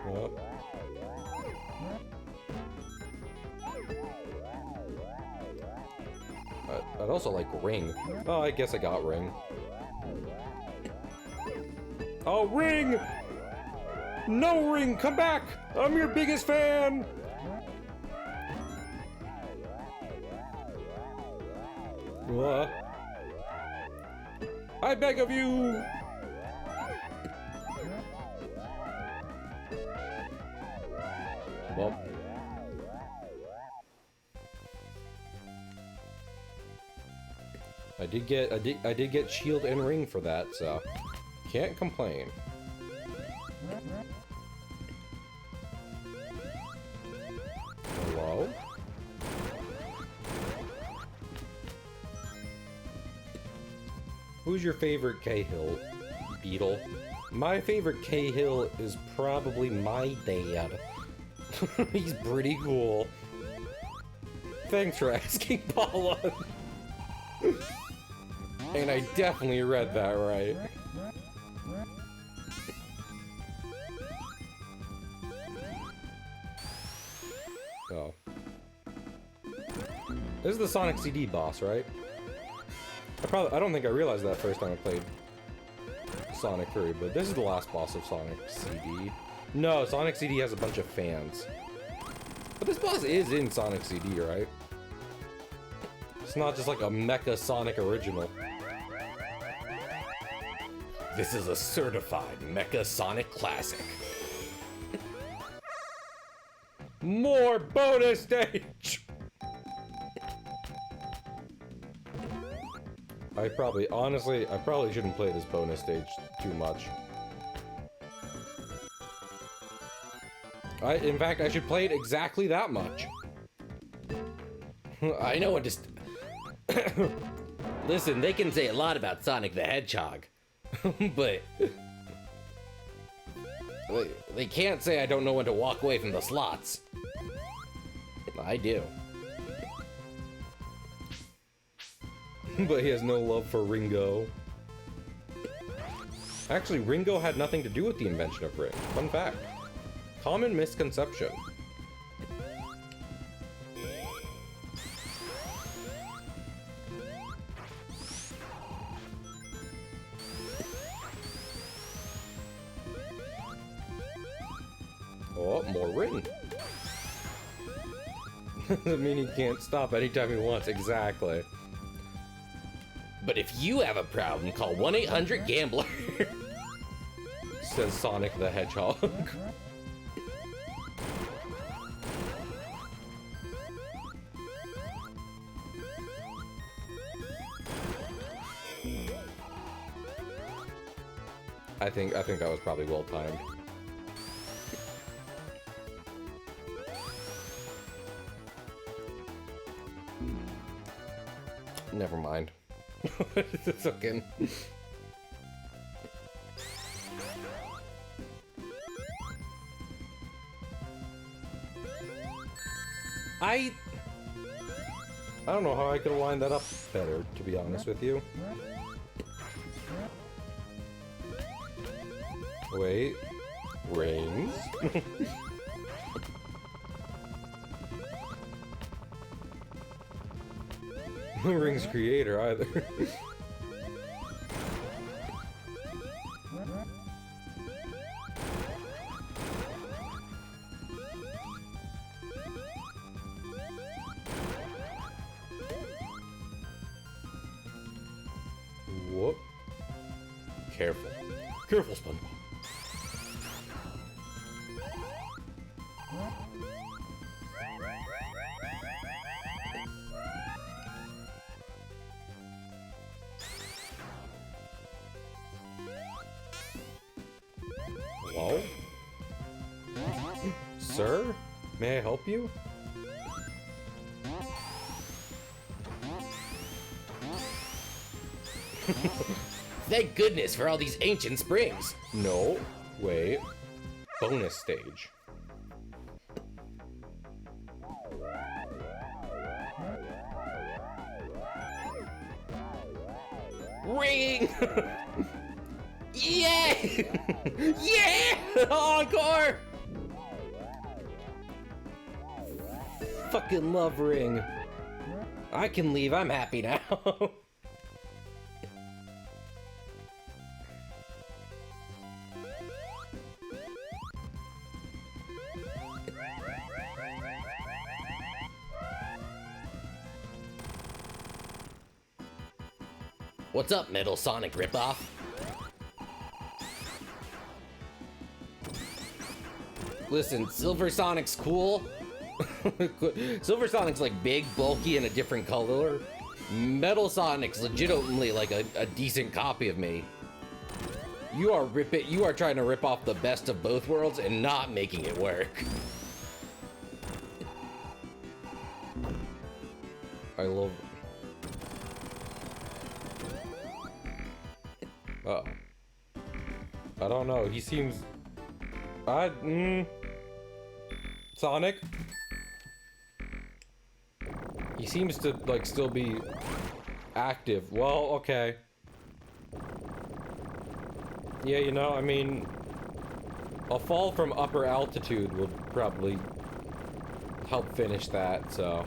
Well. I'd also like Ring. Oh, I guess I got Ring. Oh, Ring! No, Ring, come back! I'm your biggest fan! I beg of you! Well. I did get shield and ring for that, so can't complain. Hello? Who's your favorite Cahill beetle? My favorite Cahill is probably my dad. He's pretty cool. Thanks for asking, Paula. And I definitely read that right. Oh. This is the Sonic CD boss, right? I don't think I realized that first time I played Sonic 3, but this is the last boss of Sonic CD. No, Sonic CD has a bunch of fans. But this boss is in Sonic CD, right? It's not just like a Mecha Sonic original. This is a certified Mecha Sonic classic. More bonus stage! Honestly, I probably shouldn't play this bonus stage too much. In fact, I should play it exactly that much. I know what to... Listen, they can say a lot about Sonic the Hedgehog. But... they can't say I don't know when to walk away from the slots. I do. But he has no love for Ringo. Actually, Ringo had nothing to do with the invention of Ring. Fun fact. Common misconception. Oh, more Ring. I mean, he can't stop anytime he wants, exactly. But if you have a problem, call 1-800-GAMBLER. Says Sonic the Hedgehog. I think that was probably well timed. Never mind. It's okay. I don't know how I could have lined that up better, to be honest with you. Wait. Rings? No Rings creator either. Whoop. Careful. Careful, SpongeBob. Hello? Sir? May I help you? Thank goodness for all these ancient springs. No. Wait. Bonus stage. Ring! Yeah! Yeah! Encore! Fucking love Ring. I can leave, I'm happy now. What's up, Metal Sonic ripoff? Listen, Silver Sonic's cool. Silver Sonic's like big, bulky, and a different color. Metal Sonic's legitimately like a decent copy of me. You are trying to rip off the best of both worlds and not making it work. I love... Uh-oh. I don't know, he seems... Sonic? He seems to, like, still be active. Well, okay. Yeah, you know, I mean... A fall from upper altitude would probably help finish that, so...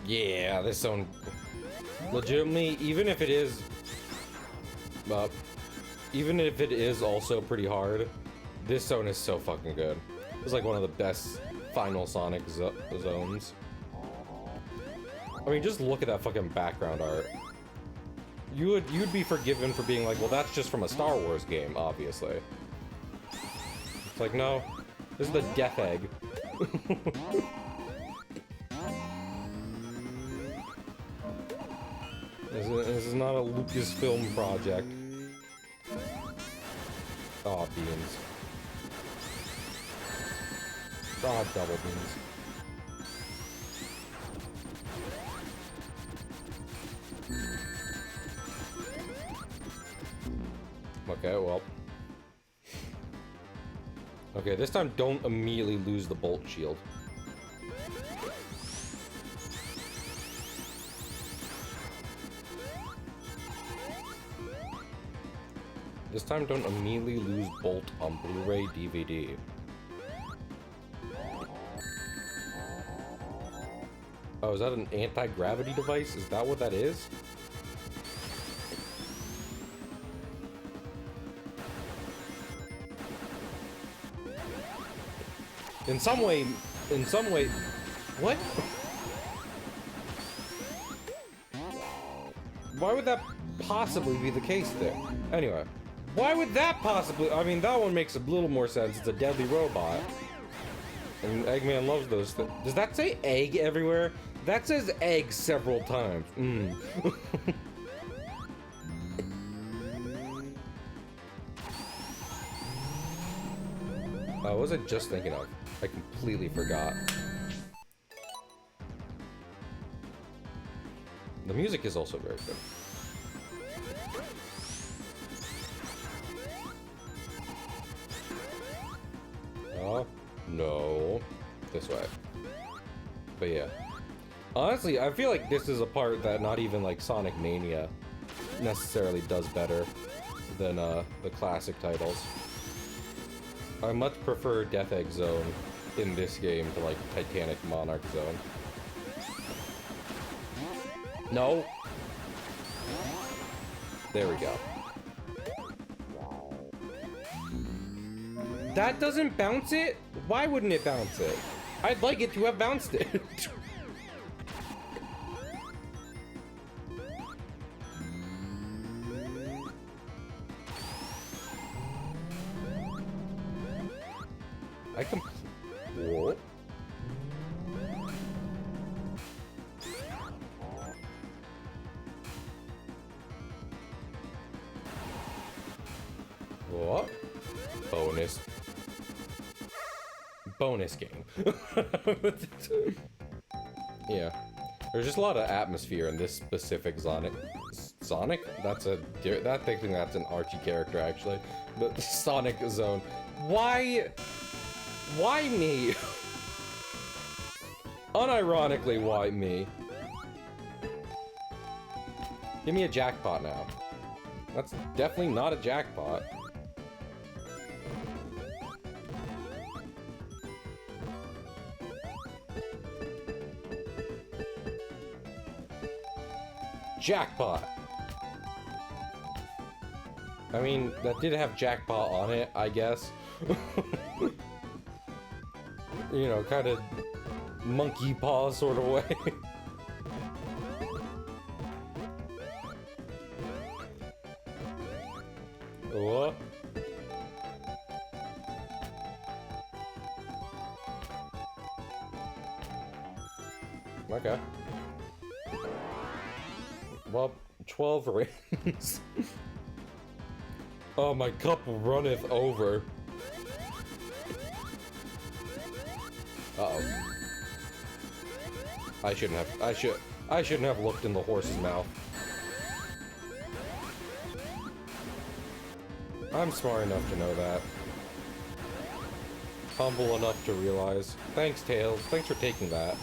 Yeah, this zone, legitimately, even if it is also pretty hard, this zone is so fucking good. It's like one of the best final Sonic zones. I mean, just look at that fucking background art. You'd be forgiven for being like, well, that's just from a Star Wars game, obviously. It's like, no, this is the Death Egg. This is not a Lucasfilm project. Aw, beans. Aw, double beans. Okay, well. Okay, this time don't immediately lose the bolt shield. This time, don't immediately lose Bolt on Blu-ray DVD. Oh, is that an anti-gravity device? Is that what that is? In some way, what? Why would that possibly be the case there? Anyway. Why would that possibly? I mean, that one makes a little more sense. It's a deadly robot. And Eggman loves those things. Does that say egg everywhere? That says egg several times. What was I just thinking of? I completely forgot. The music is also very good. Oh, no. This way. But yeah. Honestly, I feel like this is a part that not even like Sonic Mania necessarily does better than the classic titles. I much prefer Death Egg Zone in this game to like Titanic Monarch Zone. No. There we go. That doesn't bounce it? Why wouldn't it bounce it? I'd like it to have bounced it. I can. What? What? Bonus. Bonus game. Yeah. There's just a lot of atmosphere in this specific Sonic. Sonic? That's a. That thinking that's an Archie character actually. But Sonic Zone. Why? Why me? Unironically, why me? Give me a jackpot now. That's definitely not a jackpot. Jackpot! I mean, that did have jackpot on it, I guess. You know, kind of monkey paw sort of way. What? Okay. Well, 12 rings. Oh, my cup runneth over. Uh-oh. I shouldn't have looked in the horse's mouth. I'm smart enough to know that. Humble enough to realize. Thanks, Tails. Thanks for taking that.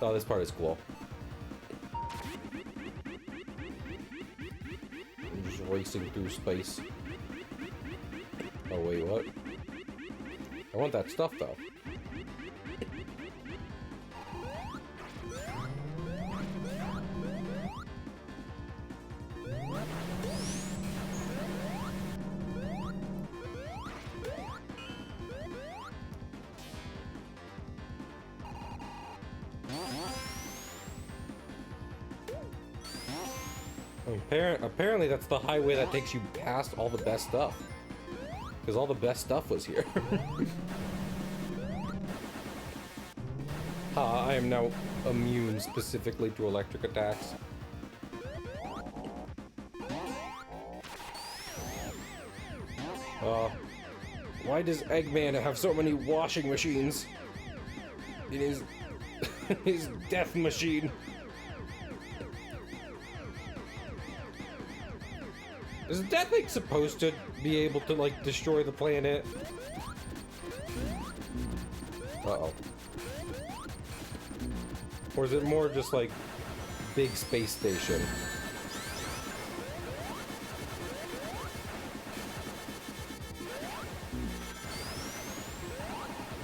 Oh, this part is cool. I'm just racing through space. Oh, wait, what? I want that stuff, though. Apparently that's the highway that takes you past all the best stuff. Because all the best stuff was here. I am now immune specifically to electric attacks. Why does Eggman have so many washing machines in his death machine? Is Death Egg supposed to be able to, like, destroy the planet? Uh-oh. Or is it more just, like, big space station?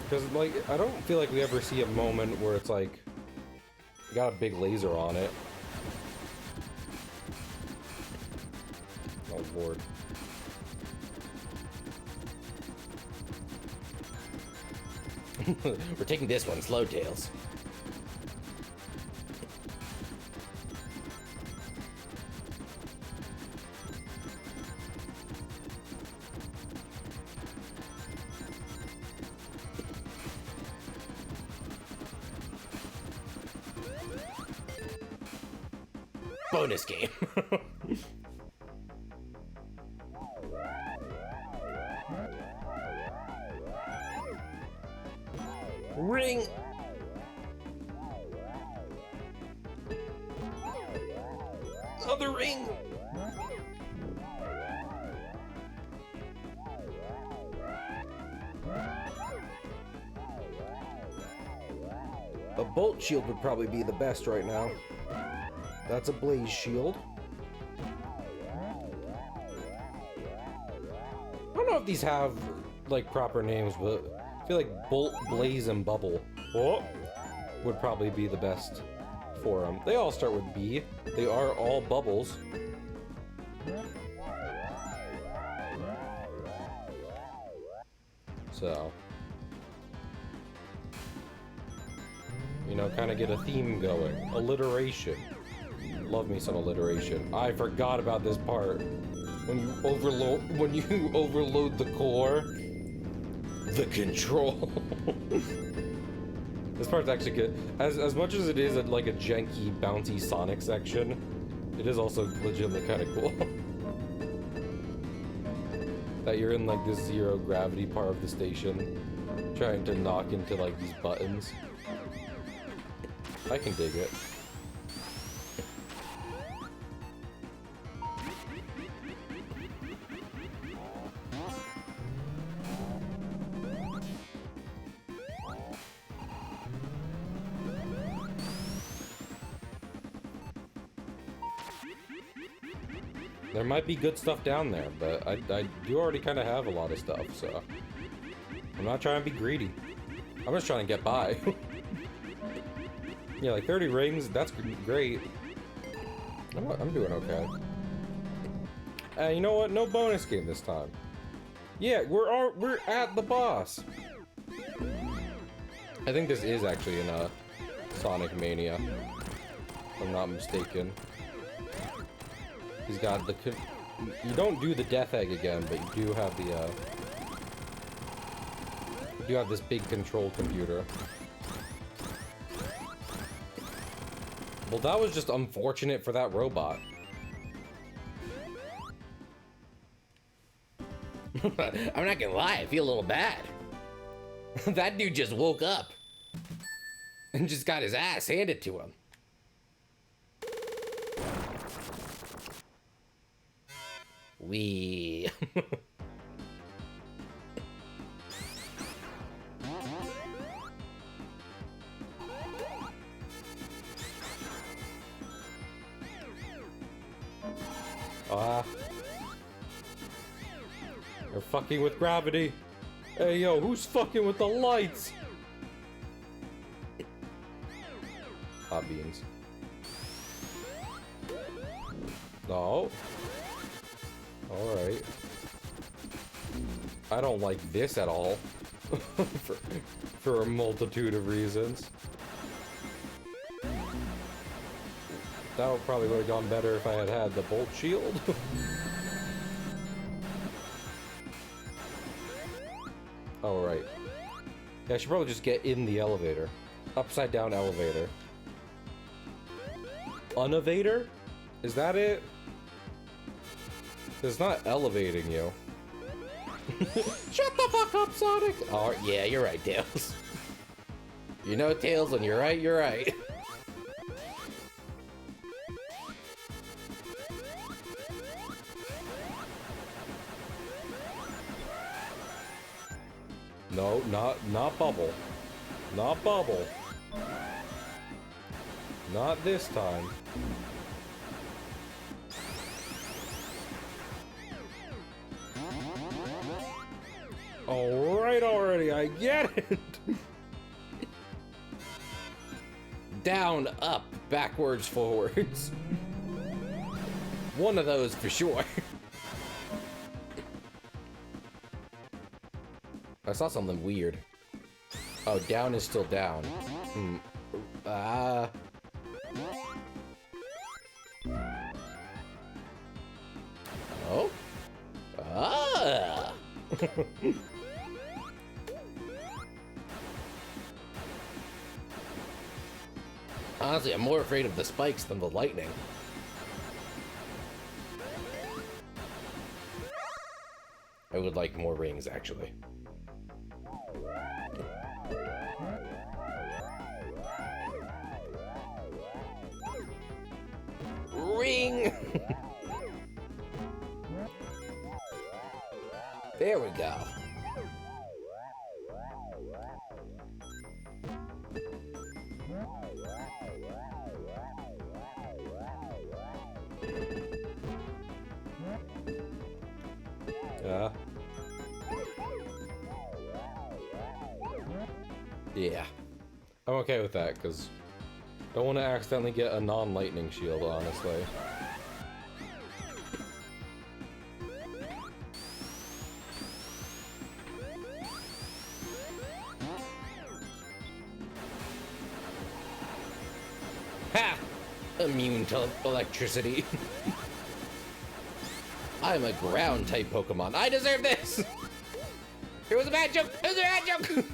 Because, like, I don't feel like we ever see a moment where it's, like, got a big laser on it. Oh, Lord. We're taking this one, slow, Tails. Bonus game. Ring! Another ring! A bolt shield would probably be the best right now. That's a blaze shield. I don't know if these have, like, proper names, but I feel like Bolt, Blaze, and Bubble would probably be the best for them. They all start with B. They are all bubbles. So, you know, kind of get a theme going. Alliteration. Love me some alliteration. I forgot about this part. When you overload the core, the control. This part's actually good. As much as it is like a janky, bouncy Sonic section, it is also legitimately kind of cool. That you're in like this zero gravity part of the station, trying to knock into like these buttons. I can dig it. There might be good stuff down there, but I do already kind of have a lot of stuff, so I'm not trying to be greedy. I'm just trying to get by. Yeah, like 30 rings, that's great. I'm doing okay. You know what? No bonus game this time. Yeah, we're at the boss. I think this is actually in Sonic Mania, if I'm not mistaken. He's got the... You don't do the death egg again, but you do have the, You do have this big control computer. Well, that was just unfortunate for that robot. I'm not gonna lie, I feel a little bad. That dude just woke up. And just got his ass handed to him. Wee. You're fucking with gravity. Hey, yo, who's fucking with the lights? Hot beans. No. Alright. I don't like this at all. for a multitude of reasons. That would probably would have gone better if I had had the bolt shield. Oh, right. Yeah, I should probably just get in the elevator. Upside down elevator. Unevator? Is that it? It's not elevating you. Shut the fuck up, Sonic! Oh, yeah, you're right, Tails. You know, Tails, when you're right, you're right. No, not Bubble. Not Bubble. Not this time. Alright already, I get it! Down, up, backwards, forwards. One of those for sure. I saw something weird. Oh, down is still down. Oh? Ah! Honestly, I'm more afraid of the spikes than the lightning. I would like more rings, actually. There we go. Yeah. Yeah. I'm okay with that, because don't want to accidentally get a non-lightning shield, honestly. Ha! Immune to electricity. I'm a ground type Pokemon. I deserve this! It was a bad joke! It was a bad joke!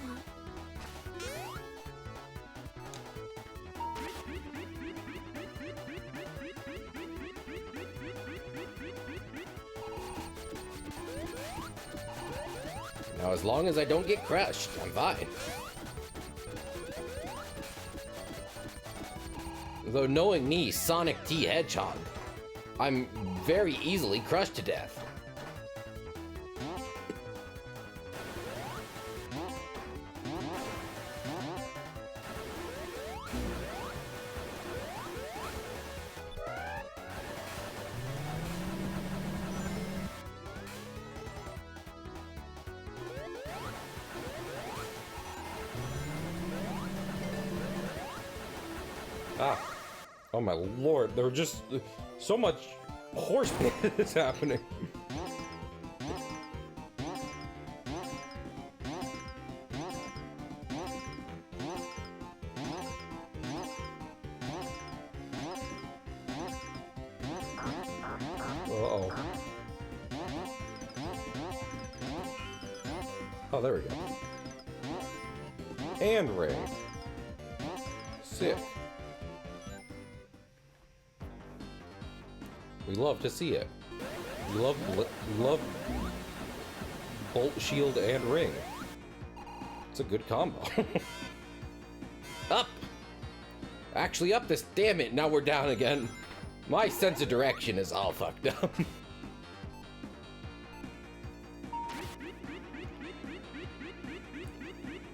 Now, as long as I don't get crushed, I'm fine. Though knowing me, Sonic T Hedgehog, I'm very easily crushed to death. Ah. Oh my lord, there were just so much horse is happening. Uh-oh. Oh, there we go. And ring. Sick. We love to see it. We love bolt, shield, and ring. It's a good combo. Up! Actually up this, damn it, now we're down again. My sense of direction is all fucked up.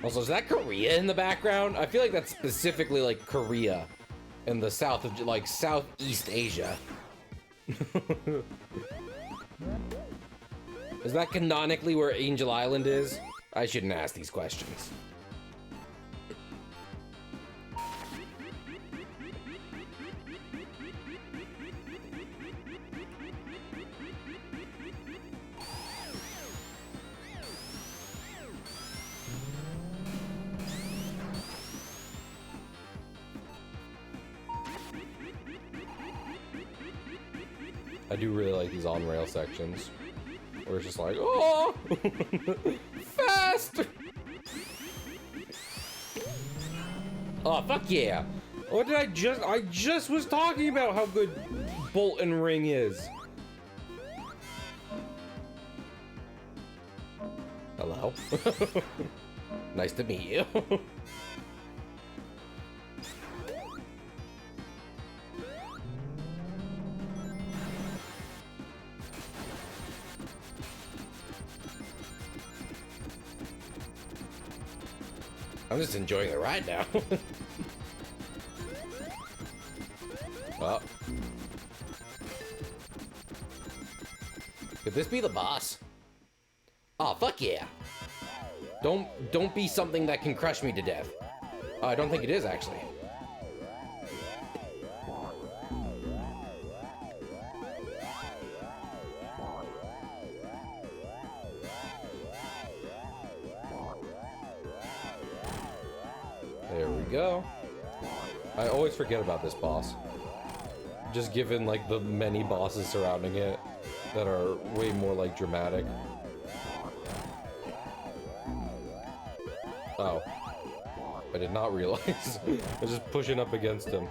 Also, is that Korea in the background? I feel like that's specifically like Korea in the south of, like, Southeast Asia. Is that canonically where Angel Island is? I shouldn't ask these questions. I do really like these on-rail sections, where it's just like, oh, fast! Oh, fuck yeah! What did I just was talking about how good Bolt and Ring is. Hello? Nice to meet you. I'm just enjoying the ride now. Oh. Could this be the boss? Oh, fuck yeah. Don't be something that can crush me to death. I don't think it is, actually. There we go. I always forget about this boss. Just given like the many bosses surrounding it that are way more like dramatic. Oh. I did not realize. I was just pushing up against him.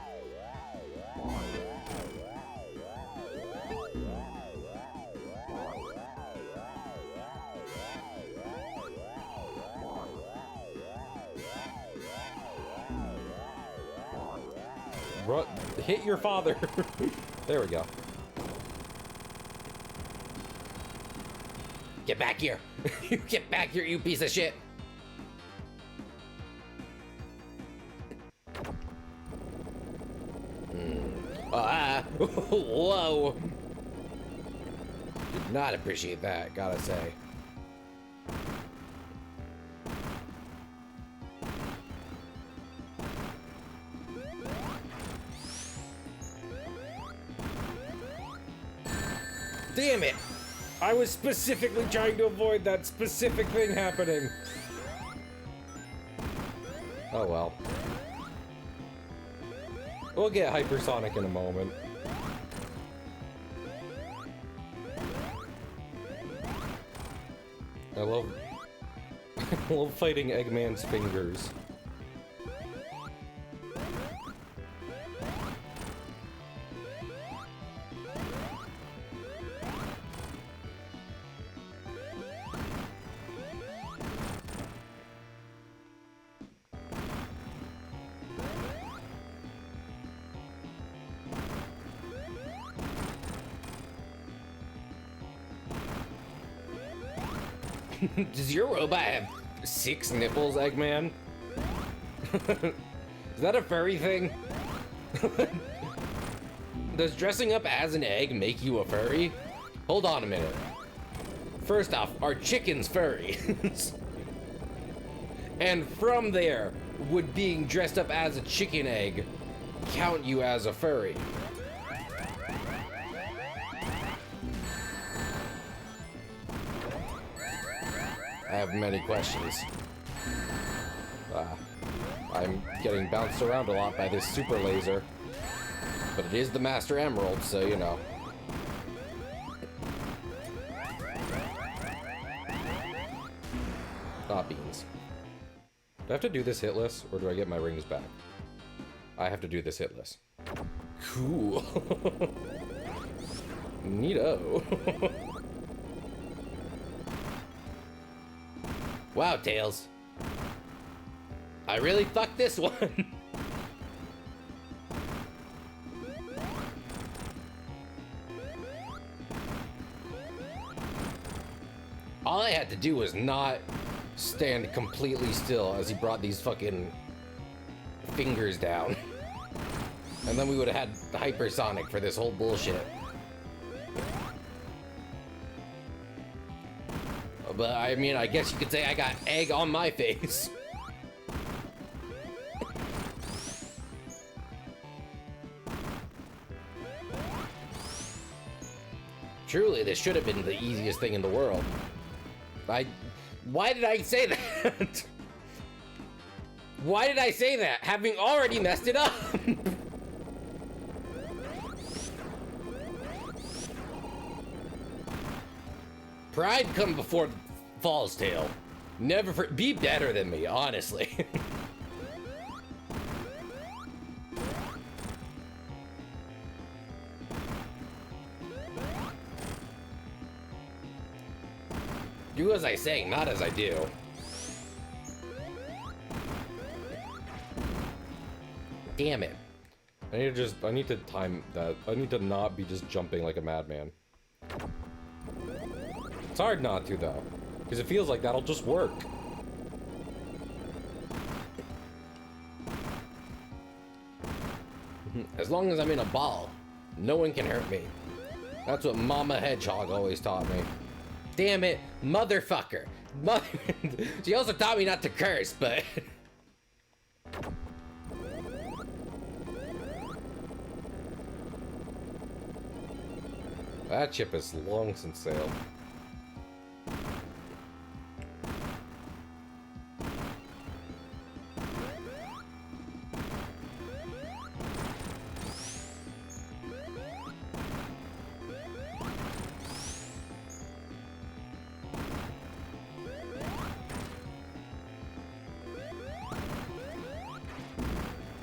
Hit your father. There we go. Get back here! You get back here, you piece of shit! Whoa! Did not appreciate that, gotta say. Damn it! I was specifically trying to avoid that specific thing happening. Oh well. We'll get hypersonic in a moment. I love fighting Eggman's fingers. Does your robot have 6 nipples, Eggman? Is that a furry thing? Does dressing up as an egg make you a furry? Hold on a minute. First off, are chickens furry? And from there, would being dressed up as a chicken egg count you as a furry? I have many questions. I'm getting bounced around a lot by this super laser. But it is the Master Emerald, so you know. Not beans. Do I have to do this hitless, or do I get my rings back? I have to do this hitless. Cool. Neato. Wow, Tails. I really fucked this one. All I had to do was not stand completely still as he brought these fucking fingers down. And then we would have had the hypersonic for this whole bullshit. But I mean, I guess you could say I got egg on my face. Truly, this should have been the easiest thing in the world. Why did I say that? Why did I say that? Having already messed it up. Pride come before falls, Tail. Never be better than me, honestly. Do as I say, not as I do. Damn it. I need to time that. I need to not be just jumping like a madman. It's hard not to, though, because it feels like that'll just work. As long as I'm in a ball, no one can hurt me. That's what Mama Hedgehog always taught me. Damn it, motherfucker. She also taught me not to curse, but... That ship has long since sailed.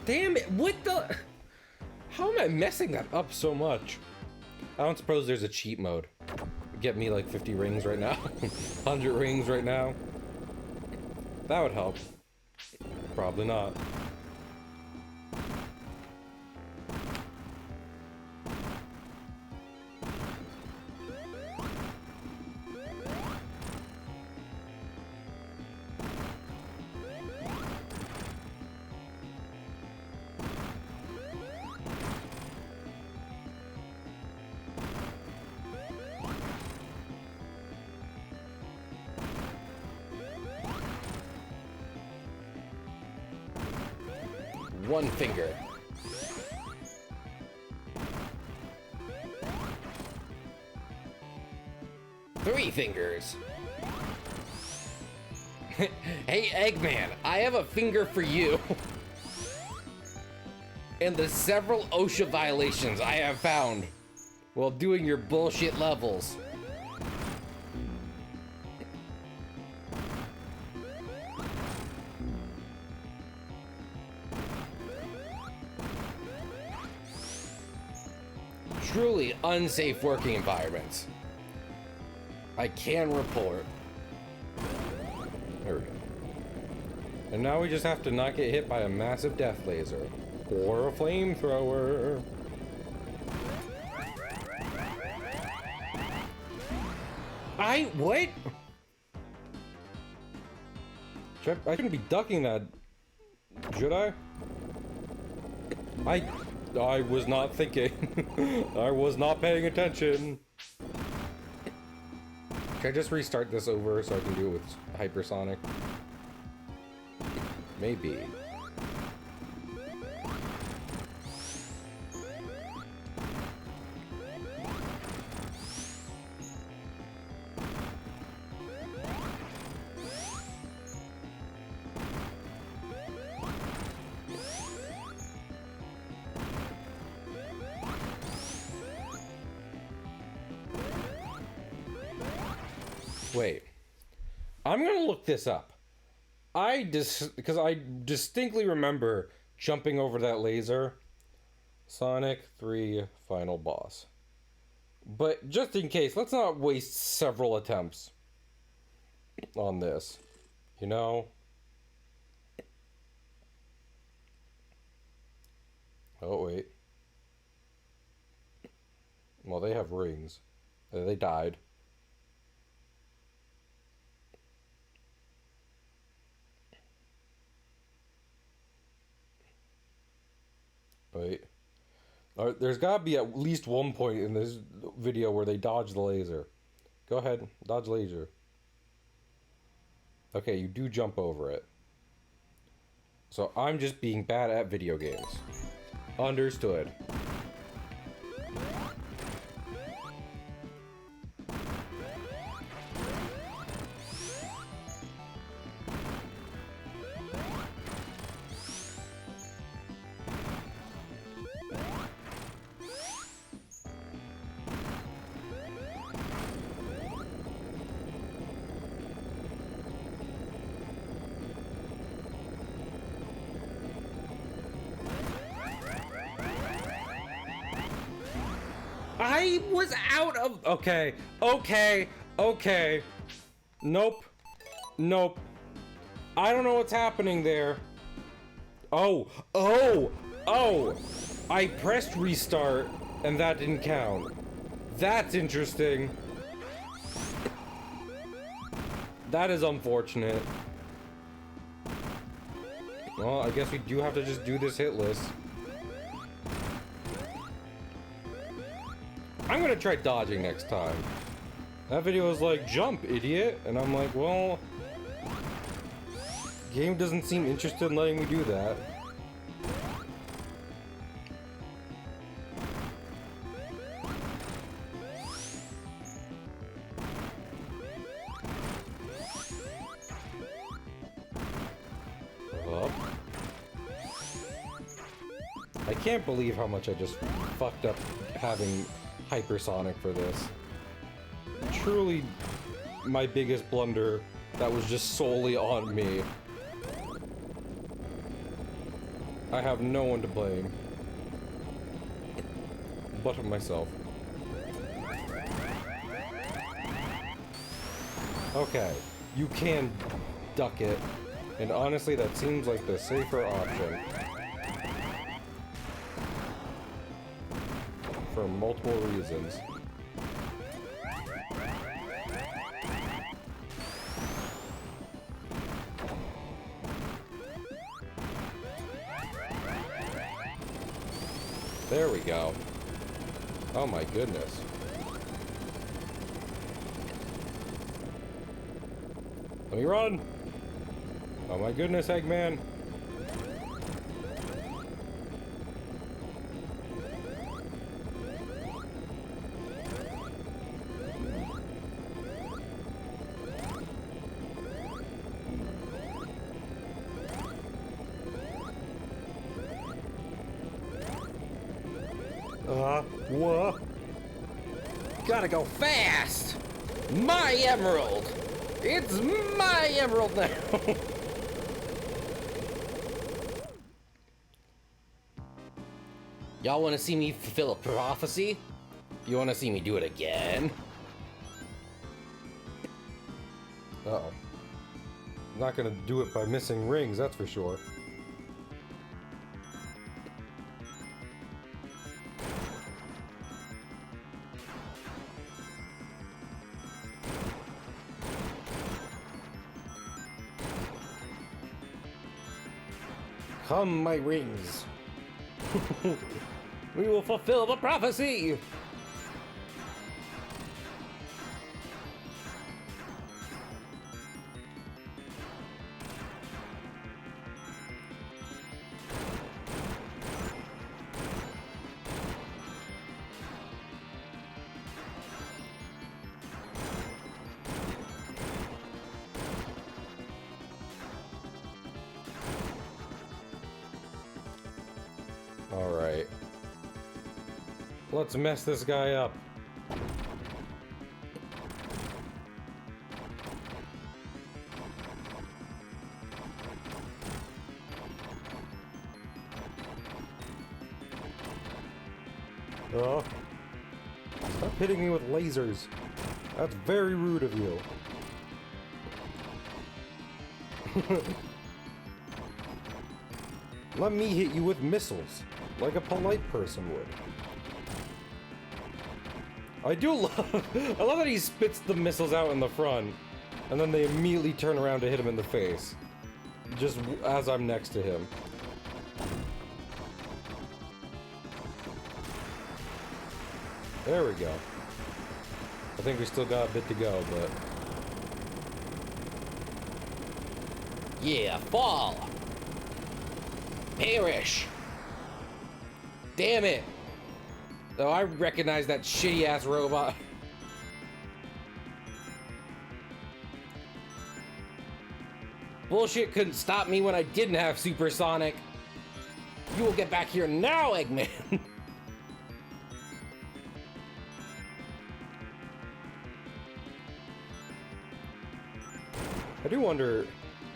Damn it, what the... How am I messing that up so much? I don't suppose there's a cheat mode. Get me like 50 rings right now. 100 rings right now. That would help. Probably not. 1 finger. Three fingers. Hey, Eggman, I have a finger for you. And the several OSHA violations I have found while doing your bullshit levels. Truly unsafe working environments. I can report. There we go. And now we just have to not get hit by a massive death laser. Or a flamethrower. What? I shouldn't be ducking that. Should I? I was not thinking. I was not paying attention. Can I just restart this over so I can do it with hypersonic? Maybe. Wait, I'm gonna look this up. Because I distinctly remember jumping over that laser. Sonic 3 final boss. But just in case, let's not waste several attempts on this. You know? Oh, wait. Well, they have rings. They died. Wait. There's gotta be at least one point in this video where they dodge the laser. Go ahead, dodge laser. Okay, you do jump over it. So I'm just being bad at video games. Understood. I was out of... Okay. Nope. I don't know what's happening there. Oh. I pressed restart, and that didn't count. That's interesting. That is unfortunate. Well, I guess we do have to just do this hit list. I'm gonna try dodging next time. That video was like, jump, idiot. And I'm like, well, game doesn't seem interested in letting me do that. Up. I can't believe how much I just fucked up having hypersonic for this. Truly my biggest blunder that was just solely on me. I have no one to blame but myself. Okay, you can duck it, and honestly that seems like the safer option. For multiple reasons. There we go. Oh my goodness. Let me run! Oh my goodness, Eggman! What? Gotta go fast! My emerald! It's my emerald now! Y'all wanna see me fulfill a prophecy? You wanna see me do it again? Uh-oh. I'm not gonna do it by missing rings, that's for sure. Come, my rings. We will fulfill the prophecy! Alright. Let's mess this guy up. Oh. Stop hitting me with lasers. That's very rude of you. Let me hit you with missiles, like a polite person would. I do love... I love that he spits the missiles out in the front, and then they immediately turn around to hit him in the face. Just as I'm next to him. There we go. I think we still got a bit to go, but... Yeah, fall! Perish! Damn it! Oh, I recognize that shitty-ass robot. Bullshit couldn't stop me when I didn't have supersonic. You will get back here now, Eggman! I do wonder...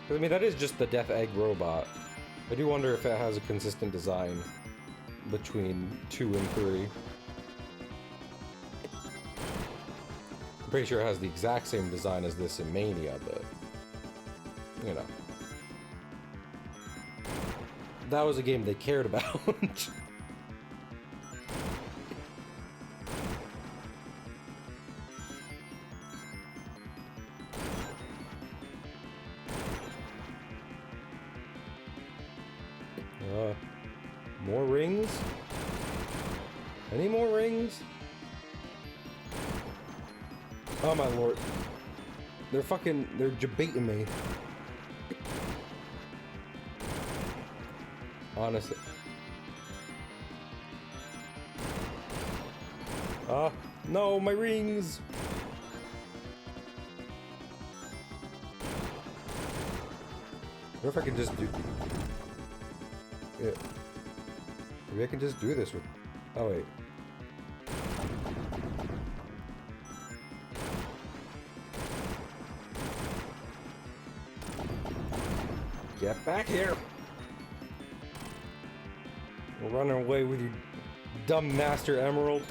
I mean, that is just the Death Egg robot. I do wonder if it has a consistent design between 2 and 3. I'm pretty sure it has the exact same design as this in Mania, but... you know. That was a game they cared about. More rings? Any more rings? Oh my lord. They're debating me. Honestly. No, my rings! What if I can just do... yeah. Maybe I can just do this with... oh, wait. Get back here! We're running away with your dumb Master Emerald.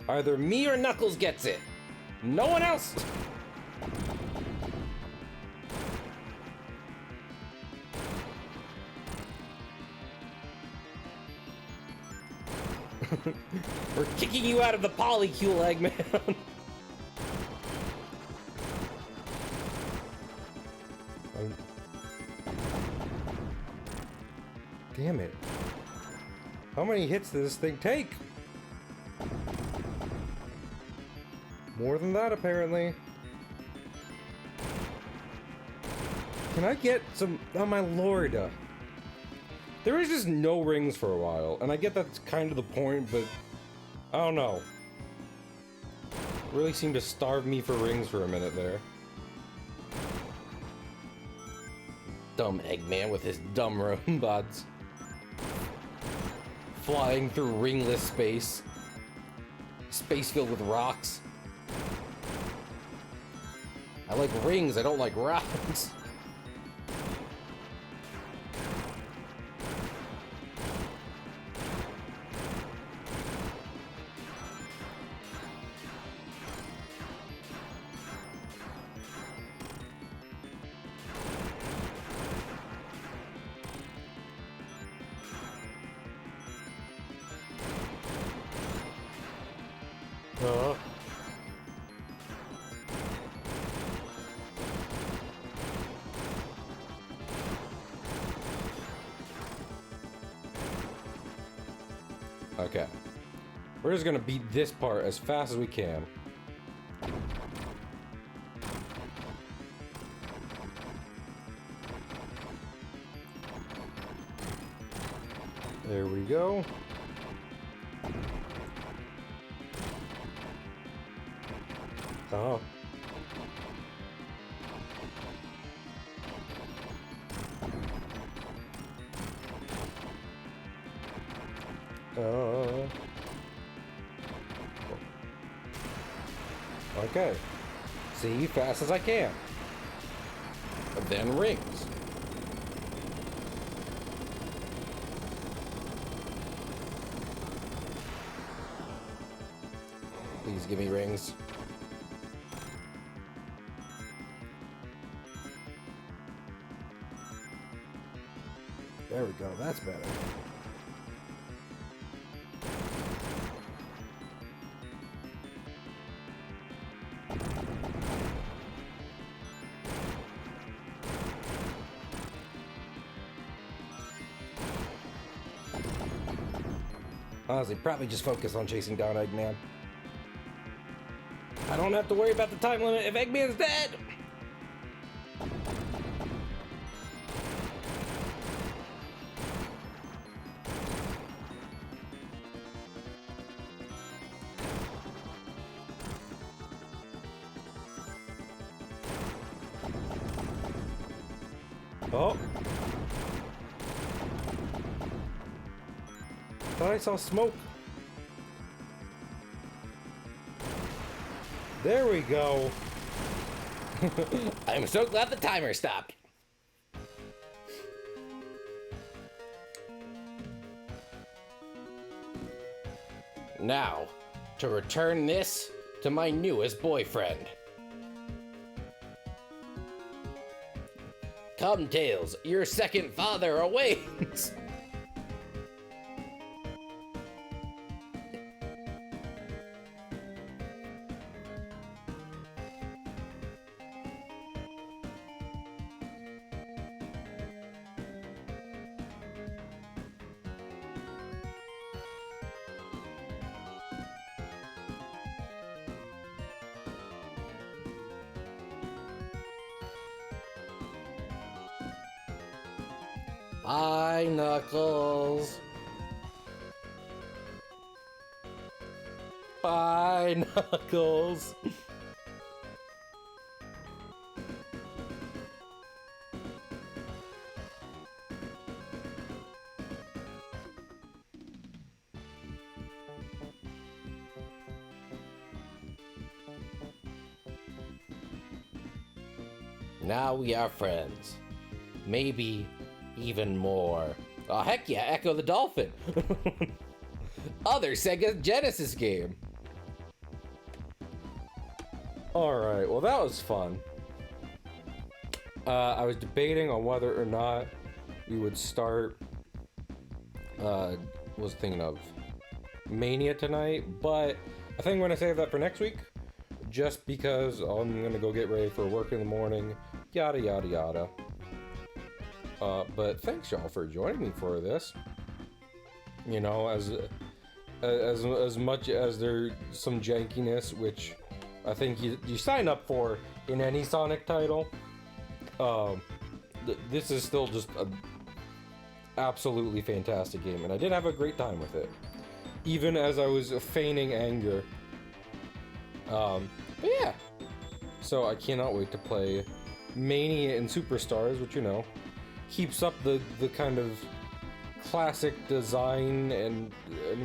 Either me or Knuckles gets it. No one else! We're kicking you out of the polycule, Eggman. Damn it. How many hits does this thing take? More than that, apparently. Can I get some... oh my lord. There was just no rings for a while, and I get that's kind of the point, but... I don't know. Really seemed to starve me for rings for a minute there. dumb Eggman with his dumb robots. Flying through ringless space. Space filled with rocks. I like rings, I don't like rocks. Okay. We're just gonna beat this part as fast as we can. There we go. Oh. Okay. See, fast as I can. And then rings. Please give me rings. There we go, that's better. Honestly, probably just focus on chasing down Eggman. I don't have to worry about the time limit if Eggman's dead! Oh! Thought I saw smoke. There we go. I'm so glad the timer stopped. Now, to return this to my newest boyfriend. Come, Tails, your second father awaits. Bye, Knuckles. Bye, Knuckles. Now we are friends. Maybe even more. Oh, heck yeah, Echo the Dolphin. Other Sega Genesis game. Alright, well that was fun. I was debating on whether or not we would start, was thinking of Mania tonight, but I think I'm gonna save that for next week, just because I'm gonna go get ready for work in the morning, yada yada yada. But thanks y'all for joining me for this. You know, as much as there's some jankiness, which I think you sign up for in any Sonic title, this is still just a absolutely fantastic game, and I did have a great time with it, even as I was feigning anger. But yeah, so I cannot wait to play Mania and Superstars, which, you know, keeps up the kind of classic design and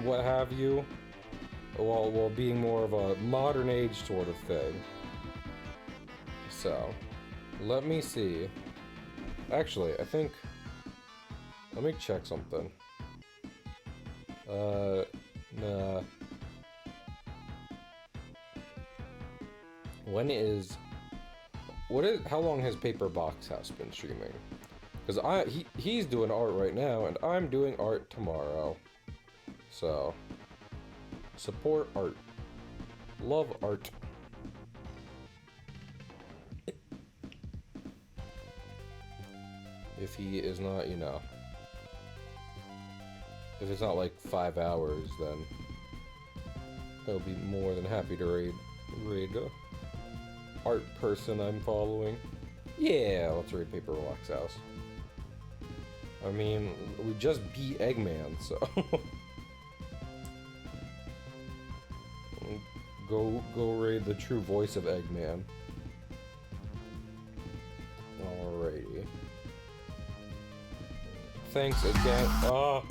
what have you, while being more of a modern age sort of thing. So, let me see. Actually, I think, let me check something. Nah. How long has Paper Box House been streaming? Because he's doing art right now, and I'm doing art tomorrow. So, support art. Love art. If he is not, you know, if it's not like 5 hours, then I'll be more than happy to raid a art person I'm following. Yeah, let's raid Paper Box House. I mean, we just beat Eggman, so go raid the true voice of Eggman. Alrighty. Thanks again. Oh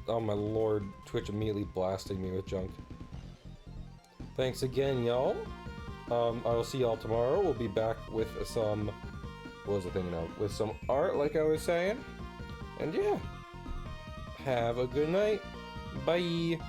my lord, Twitch immediately blasting me with junk. Thanks again, y'all. I will see y'all tomorrow. We'll be back with some, what was the thing now? With some art, like I was saying. And yeah, have a good night. Bye.